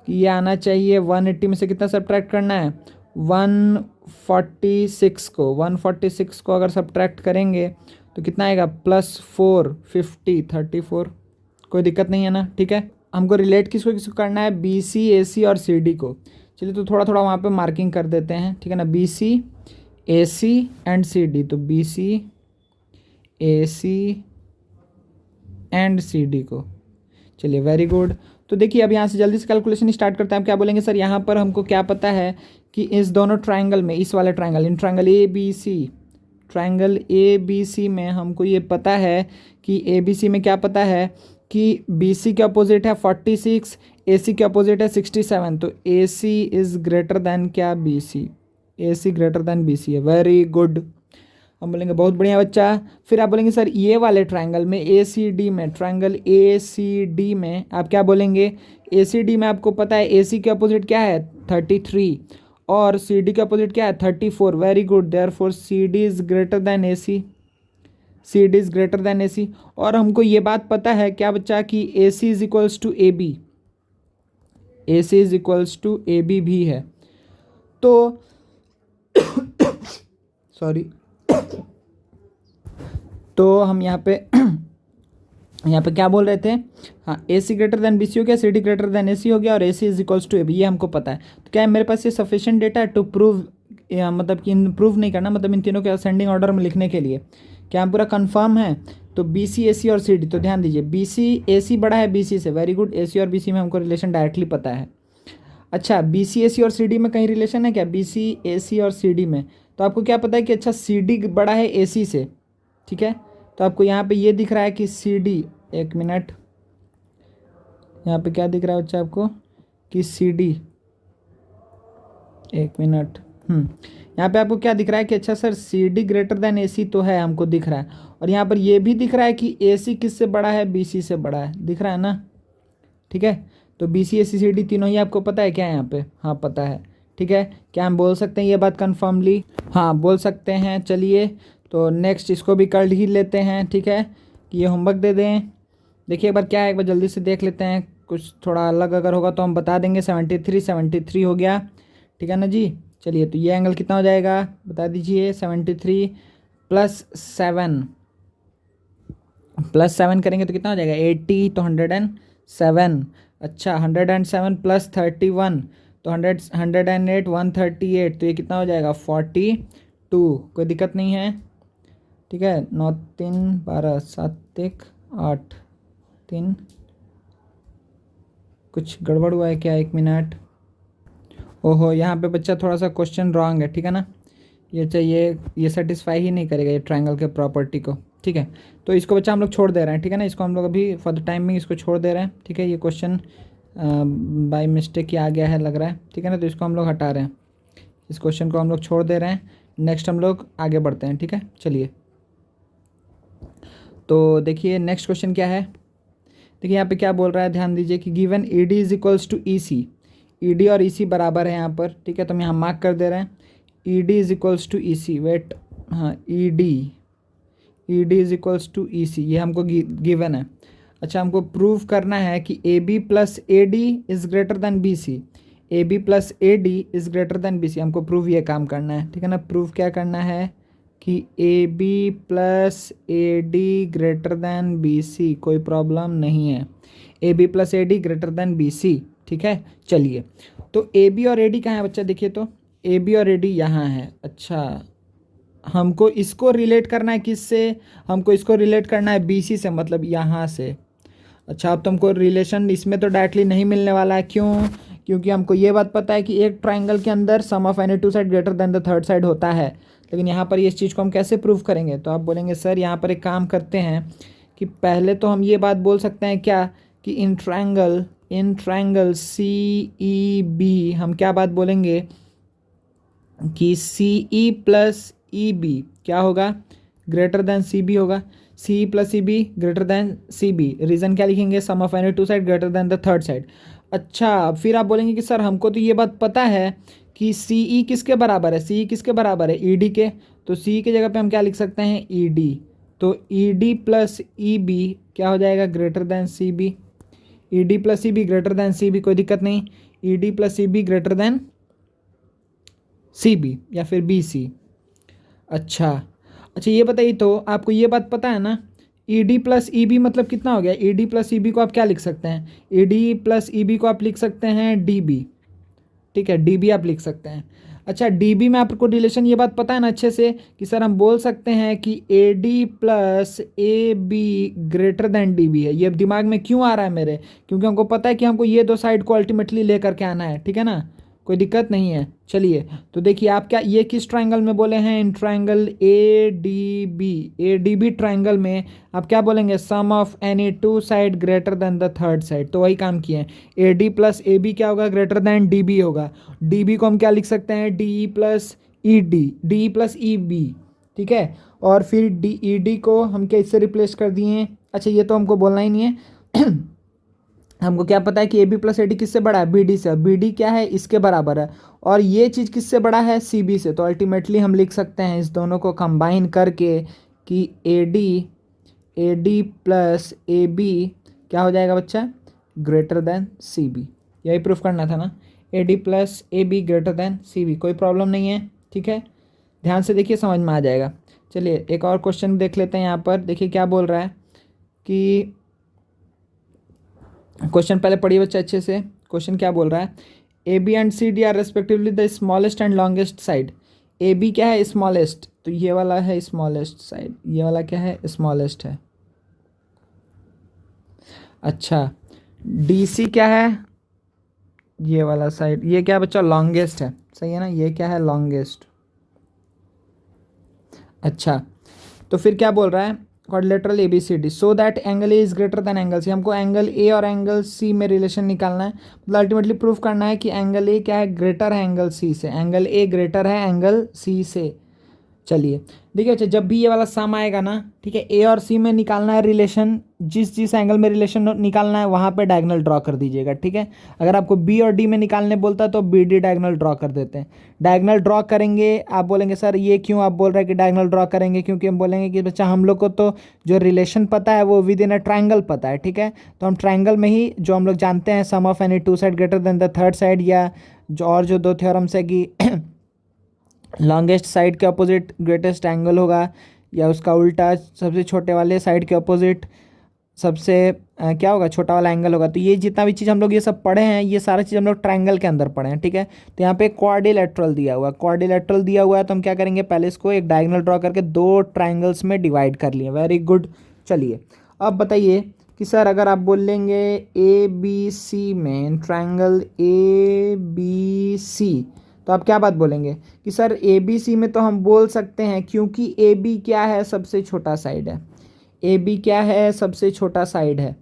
कि ये आना चाहिए 180 में से कितना सब्ट्रैक्ट करना है 146 को अगर सब्ट्रैक्ट करेंगे तो कितना आएगा +4 50 34, कोई दिक्कत नहीं है ना। ठीक है, हमको रिलेट किसको किसको करना है, बी सी ए सी और सी डी को। चलिए तो थोड़ा थोड़ा वहाँ पे मार्किंग कर देते हैं, ठीक है ना, B C A C and C D, तो B C A C and C D को। चलिए वेरी गुड। तो देखिए अब यहाँ से जल्दी से कैलकुलेशन स्टार्ट करते हैं। हम क्या बोलेंगे सर, यहाँ पर हमको क्या पता है कि इस दोनों ट्राइंगल में, इस वाले triangle, in triangle A B C में हमको ये पता है कि ए बी सी में क्या पता है कि बी सी के अपोजिट है 46, ए सी के अपोजिट है 67, तो ए सी इज़ ग्रेटर दैन क्या B C, A C greater than B सी है। वेरी गुड, हम बोलेंगे बहुत बढ़िया बच्चा। फिर आप बोलेंगे सर ये वाले ट्राइंगल में ए सी डी में, ट्राइंगल ए सी डी में आप क्या बोलेंगे, ए सी डी में आपको पता है ए सी के अपोजिट क्या है 33 और सी डी के अपोजिट क्या है 34। Very good, therefore C D is greater than A C, C D is greater than A C. और हमको ये बात पता है क्या बच्चा कि A C is equals to A B, A C is equals to A B भी है। तो सॉरी तो हम यहाँ पे क्या बोल रहे थे, हाँ A C greater than B C हो गया, C D greater than A C हो गया और A C is equals to A B, ये हमको पता है। तो क्या है मेरे पास ये सफिशिएंट डेटा है टू प्रूव, मतलब कि प्रूव नहीं करना, मतलब इन तीनों के असेंडिंग ऑर्डर में लिखने के लिए क्या हम पूरा कन्फर्म है। तो बी सी ए सी और सी डी, तो ध्यान दीजिए बी सी ए सी बड़ा है बी सी से, वेरी गुड, ए सी और बी सी में हमको रिलेशन डायरेक्टली पता है। अच्छा बी सी ए सी और सी डी में कहीं रिलेशन है क्या, बी सी ए सी और सी डी में, तो आपको क्या पता है कि अच्छा सी डी बड़ा है ए सी से, ठीक है। तो आपको यहाँ पे ये दिख रहा है कि सी डी, एक मिनट, यहाँ पे क्या दिख रहा है बच्चा आपको कि सी डी, एक मिनट, यहाँ पे आपको क्या दिख रहा है कि अच्छा sir C D greater than A C तो है, हमको दिख रहा है। और यहाँ पर ये भी दिख रहा है कि ए सी किससे बड़ा है, बी सी से बड़ा है, दिख रहा है ना, ठीक है। तो B C A C C D तीनों ही आपको पता है क्या यहाँ पे, हाँ पता है, ठीक है। क्या हम बोल सकते हैं ये बात कन्फर्मली, हाँ बोल सकते हैं। चलिए तो नेक्स्ट इसको भी कर ही लेते हैं, ठीक है, कि ये होमवर्क दे दें। देखिए एक बार क्या है, एक बार जल्दी से देख लेते हैं, कुछ थोड़ा अलग अगर होगा तो हम बता देंगे। 73 हो गया, ठीक है ना जी। चलिए तो ये एंगल कितना हो जाएगा बता दीजिए, 73 प्लस 7 करेंगे तो कितना हो जाएगा 80, तो 107। अच्छा 107 प्लस 31 तो 108, 138, तो ये कितना हो जाएगा 42, कोई दिक्कत नहीं है, ठीक है। 9 3 12 7 1 8 3, कुछ गड़बड़ हुआ है क्या, एक मिनट, ओहो, यहाँ पे बच्चा थोड़ा सा क्वेश्चन रॉन्ग है, ठीक है ना। ये चाहिए, ये सेटिस्फाई ही नहीं करेगा ये ट्रायंगल के प्रॉपर्टी को, ठीक है। तो इसको बच्चा हम लोग छोड़ दे रहे हैं, ठीक है ना। इसको हम लोग अभी फॉर द टाइमिंग इसको छोड़ दे रहे हैं, ठीक है। ये क्वेश्चन बाय मिस्टेक ही आ गया है लग रहा है, ठीक है ना। तो इसको हम लोग हटा रहे हैं, इस क्वेश्चन को हम लोग छोड़ दे रहे हैं। नेक्स्ट हम लोग आगे बढ़ते हैं, ठीक है। चलिए, तो देखिए नेक्स्ट क्वेश्चन क्या है। देखिए यहाँ पे क्या बोल रहा है, ध्यान दीजिए कि given E D is equals to E C, E D और ई सी बराबर है यहाँ पर, ठीक है। तो हम यहाँ मार्क कर दे रहे हैं E D is equals to E C, wait, हाँ, E D is equals to E C, ये हमको गिवन है। अच्छा, हमको प्रूव करना है कि A B plus A D is greater than B C, A B plus A D is greater than B C, हमको प्रूव ये काम करना है, ठीक है ना। प्रूव क्या करना है कि A B plus A D greater than B C, कोई प्रॉब्लम नहीं है, A B plus A D greater than B C, ठीक है। चलिए, तो ए बी और ए डी कहाँ है बच्चा, देखिए तो ए बी और ए डी यहाँ है। अच्छा, हमको इसको रिलेट करना है किससे, हमको इसको रिलेट करना है बी सी से, मतलब यहाँ से। अच्छा, अब तुमको रिलेशन इसमें तो डायरेक्टली नहीं मिलने वाला है, क्यों, क्योंकि हमको ये बात पता है कि एक ट्राइंगल के अंदर sum of any two side greater than the third side होता है। लेकिन यहाँ पर इस चीज़ को हम कैसे प्रूव करेंगे, तो आप बोलेंगे सर यहाँ पर एक काम करते हैं कि पहले तो हम ये बात बोल सकते हैं क्या कि in triangle C E B हम क्या बात बोलेंगे कि सी ई प्लस ई बी क्या होगा, ग्रेटर देन सी बी होगा, C plus C B greater than C B. Reason क्या लिखेंगे, sum of any two side greater than the third side. अच्छा, फिर आप बोलेंगे कि सर हमको तो ये बात पता है कि सी ई किसके बराबर है, सी ई किसके बराबर है, ई डी के। तो सी की जगह पे हम क्या लिख सकते हैं, ई डी। तो E D plus E B क्या हो जाएगा, greater than C B. E D plus C B greater than C B, कोई दिक्कत नहीं, E D plus C B greater than C B या फिर बी सी। अच्छा, अच्छा ये बताइए, तो आपको ये बात पता है ना, E D plus E B मतलब कितना हो गया, E D plus E B को आप क्या लिख सकते हैं, E D plus E B को आप लिख सकते हैं डी बी, ठीक है, डी बी आप लिख सकते हैं। अच्छा, डी बी में आपको रिलेशन ये बात पता है ना अच्छे से कि सर हम बोल सकते हैं कि A D plus A B greater than D B है। ये दिमाग में क्यों आ रहा है मेरे, क्योंकि हमको पता है कि हमको ये दो साइड को अल्टीमेटली लेकर के आना है, ठीक है ना, कोई दिक्कत नहीं है। चलिए, तो देखिए आप क्या ये किस ट्राइंगल में बोले हैं, in triangle A D B triangle में आप क्या बोलेंगे, sum of any two side greater than the third side. तो वही काम किए हैं, A D plus A B क्या होगा, ग्रेटर देन डी बी होगा। डी बी को हम क्या लिख सकते हैं, D E plus E D, D E plus E B, ठीक है। और फिर डी ई डी को हम क्या इससे रिप्लेस कर दिए हैं। अच्छा, ये तो हमको बोलना ही नहीं है हमको क्या पता है कि A B plus A D किससे बड़ा है, बी डी से, बी डी क्या है, इसके बराबर है। और ये चीज़ किससे बड़ा है, सी बी से। तो अल्टीमेटली हम लिख सकते हैं इस दोनों को कंबाइन करके कि A D plus A B क्या हो जाएगा बच्चा, ग्रेटर देन सी बी। यही प्रूफ करना था ना, A D plus A B greater than C B, कोई प्रॉब्लम नहीं है, ठीक है। ध्यान से देखिए, समझ में आ जाएगा। चलिए एक और क्वेश्चन देख लेते हैं। यहाँ पर देखिए क्या बोल रहा है कि क्वेश्चन पहले पढ़िए बच्चा अच्छे से। क्वेश्चन क्या बोल रहा है, A B and C D are respectively the smallest and longest side. A B क्या है, स्मॉलेस्ट, तो ये वाला है स्मॉलेस्ट साइड, ये वाला क्या है, स्मॉलेस्ट है। अच्छा, डी सी क्या है, ये वाला साइड, ये क्या बच्चा, लॉन्गेस्ट है, सही है ना, ये क्या है, लॉन्गेस्ट। अच्छा, तो फिर क्या बोल रहा है, quadrilateral A B C D so that angle A is greater than angle C. हमको एंगल ए और एंगल सी में रिलेशन निकालना है, मतलब अल्टीमेटली प्रूफ करना है कि एंगल ए क्या है, ग्रेटर है एंगल सी से, एंगल ए ग्रेटर है एंगल सी से। चलिए देखिए, अच्छा जब भी ये वाला सम आएगा ना, ठीक है, ए और सी में निकालना है रिलेशन, जिस एंगल में रिलेशन निकालना है वहाँ पे डायगोनल ड्रॉ कर दीजिएगा, ठीक है। अगर आपको बी और डी में निकालने बोलता है तो बी डी डायगोनल ड्रॉ कर देते हैं। डायगोनल ड्रॉ करेंगे, आप बोलेंगे सर ये क्यों आप बोल रहे हैं कि डायगोनल ड्रॉ करेंगे, क्योंकि हम बोलेंगे कि बच्चा हम लोग को तो जो रिलेशन पता है वो विद इन अ ट्राइंगल पता है, ठीक है। तो हम ट्राइंगल में ही जो हम लोग जानते हैं sum of any two side greater than the third side, या जो दो थ्योरम्स है कि लॉन्गेस्ट साइड के अपोजिट ग्रेटेस्ट एंगल होगा, या उसका उल्टा सबसे छोटे वाले साइड के अपोजिट सबसे क्या होगा, छोटा वाला एंगल होगा। तो ये जितना भी चीज़ हम लोग ये सब पढ़े हैं, ये सारा चीज़ हम लोग ट्रायंगल के अंदर पढ़े हैं, ठीक है। तो यहाँ पे क्वाड्रिलेटरल दिया हुआ है, क्वाड्रिलेटरल दिया हुआ है, तो हम क्या करेंगे, पहले इसको एक डायगोनल ड्रॉ करके दो ट्रायंगल्स में डिवाइड कर लिए। Very good. चलिए अब बताइए कि सर अगर आप बोल लेंगे ए बी सी में ट्रायंगल ए बी सी, तो आप क्या बात बोलेंगे कि सर ए बी सी में तो हम बोल सकते हैं क्योंकि ए बी क्या है, सबसे छोटा साइड है। ए बी क्या है, सबसे छोटा साइड है,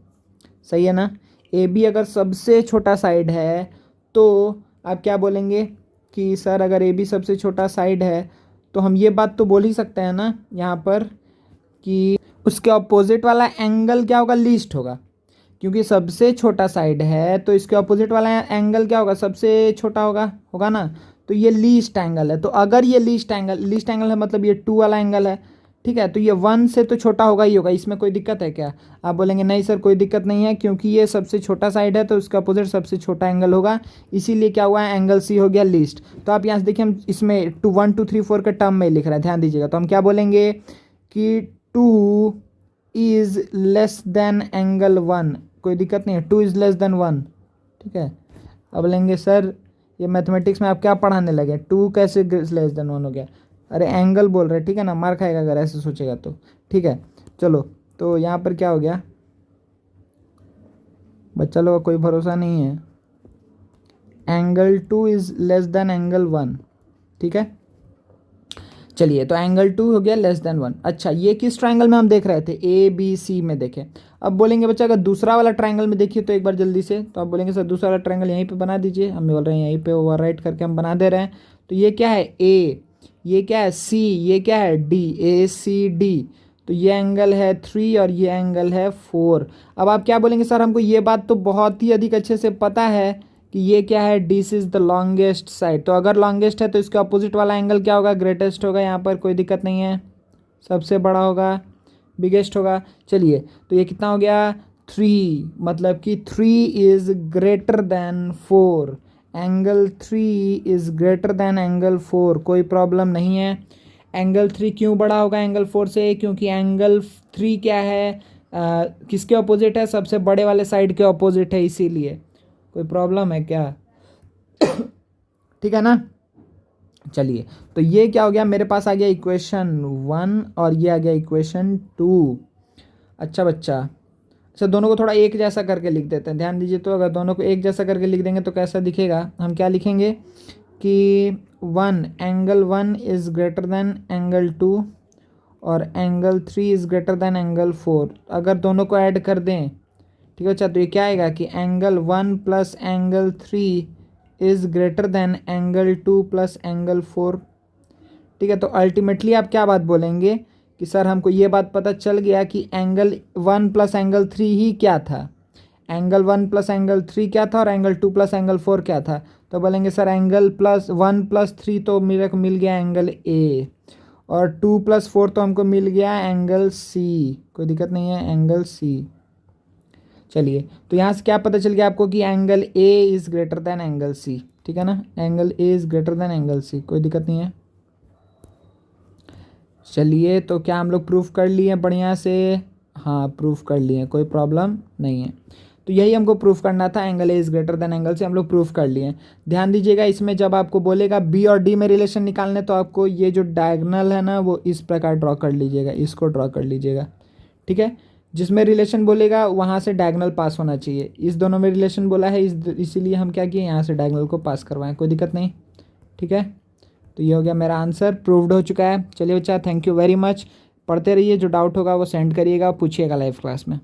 सही है ना। ए बी अगर सबसे छोटा साइड है तो आप क्या बोलेंगे कि सर अगर ए बी सबसे छोटा साइड है तो हम ये बात तो बोल ही सकते हैं ना यहाँ पर कि उसके अपोजिट वाला एंगल क्या होगा, लीस्ट होगा। क्योंकि सबसे छोटा साइड है तो इसके अपोजिट वाला एंगल क्या होगा, सबसे छोटा होगा, होगा ना। तो ये लीस्ट एंगल है। तो अगर ये लीस्ट एंगल है मतलब ये 2 वाला एंगल है, ठीक है। तो ये 1 से तो छोटा होगा ही होगा, इसमें कोई दिक्कत है क्या? आप बोलेंगे नहीं सर कोई दिक्कत नहीं है, क्योंकि ये सबसे छोटा साइड है तो उसका अपोजिट सबसे छोटा एंगल होगा, इसीलिए क्या हुआ है, एंगल सी हो गया लीस्ट। तो आप यहाँ से देखिए हम इसमें 1 2 3 4 के टर्म में लिख रहे हैं, ध्यान दीजिएगा। तो हम क्या बोलेंगे कि 2 इज़ लेस देन एंगल 1, कोई दिक्कत नहीं है, 2 इज़ लेस देन 1, ठीक है। अब बोलेंगे सर ये मैथमेटिक्स में आप क्या पढ़ाने लगे, 2 कैसे लेस देन 1 हो गया? अरे एंगल बोल रहे, ठीक है ना, मार खाएगा अगर ऐसे सोचेगा तो, ठीक है। चलो तो यहाँ पर क्या हो गया, बच्चा लोग का कोई भरोसा नहीं है, angle 2 is less than angle 1, ठीक है। चलिए तो एंगल 2 हो गया लेस देन 1। अच्छा ये किस ट्रायंगल में हम देख रहे थे, ए बी सी में देखें। अब बोलेंगे बच्चा अगर दूसरा वाला ट्रायंगल में देखिए तो एक बार जल्दी से, तो आप बोलेंगे सर दूसरा वाला ट्रायंगल यहीं पे बना दीजिए, हम बोल रहे हैं यहीं पे ओवरराइट करके हम बना दे रहे हैं। तो ये क्या है ए, ये क्या है सी, ये क्या है डी, ए सी डी। तो ये एंगल है 3 और ये एंगल है 4। अब आप क्या बोलेंगे सर हमको ये बात तो बहुत ही अधिक अच्छे से पता है कि ये क्या है, this is the longest side. तो अगर लॉन्गेस्ट है तो इसके अपोजिट वाला एंगल क्या होगा, ग्रेटेस्ट होगा। यहाँ पर कोई दिक्कत नहीं है, सबसे बड़ा होगा, बिगेस्ट होगा। चलिए तो ये कितना हो गया 3, मतलब कि 3 is greater then 4, angle 3 is greater than angle 4, कोई प्रॉब्लम नहीं है। एंगल 3 क्यों बड़ा होगा एंगल 4 से, क्योंकि एंगल 3 क्या है, किसके अपोजिट है, सबसे बड़े वाले साइड के अपोजिट है, इसीलिए। कोई प्रॉब्लम है क्या? ठीक है ना। चलिए तो ये क्या हो गया, मेरे पास आ गया इक्वेशन 1 और ये आ गया इक्वेशन 2। अच्छा बच्चा, अच्छा दोनों को थोड़ा एक जैसा करके लिख देते हैं, ध्यान दीजिए। तो अगर दोनों को एक जैसा करके लिख देंगे तो कैसा दिखेगा, हम क्या लिखेंगे कि 1 angle 1 is greater than angle 2 और angle 3 is greater than angle 4। अगर दोनों को ऐड कर दें, ठीक है। अच्छा तो ये क्या आएगा कि angle 1 plus angle 3 is greater than angle 2 plus angle 4, ठीक है। तो अल्टीमेटली आप क्या बात बोलेंगे कि सर हमको ये बात पता चल गया कि एंगल 1 प्लस एंगल 3 ही क्या था, एंगल 1 प्लस एंगल 3 क्या था और एंगल 2 प्लस एंगल 4 क्या था। तो बोलेंगे सर एंगल प्लस 1 प्लस 3 तो मेरे को मिल गया एंगल ए, और 2 प्लस 4 तो हमको मिल गया एंगल सी, कोई दिक्कत नहीं है, एंगल सी। चलिए तो यहाँ से क्या पता चल गया आपको कि angle A is greater than angle C, ठीक है ना, angle A is greater than angle C, कोई दिक्कत नहीं है। चलिए तो क्या हम लोग प्रूफ कर लिए बढ़िया से, हाँ प्रूफ कर लिए, कोई प्रॉब्लम नहीं है। तो यही हमको प्रूफ करना था, angle A is greater than angle से हम लोग प्रूफ कर लिए। ध्यान दीजिएगा इसमें जब आपको बोलेगा बी और डी में रिलेशन निकालने, तो आपको ये जो डायगोनल है ना वो इस प्रकार ड्रॉ कर लीजिएगा, इसको ड्रॉ कर लीजिएगा, ठीक है। जिसमें रिलेशन बोलेगा वहाँ से डायगोनल पास होना चाहिए। इस दोनों में रिलेशन बोला है, इसीलिए हम क्या किए, यहाँ से डायगोनल को पास करवाएं, कोई दिक्कत नहीं, ठीक है। तो ये हो गया मेरा आंसर, प्रूव्ड हो चुका है। चलिए बच्चा थैंक यू वेरी मच, पढ़ते रहिए, जो डाउट होगा वो सेंड करिएगा, पूछिएगा लाइव क्लास में।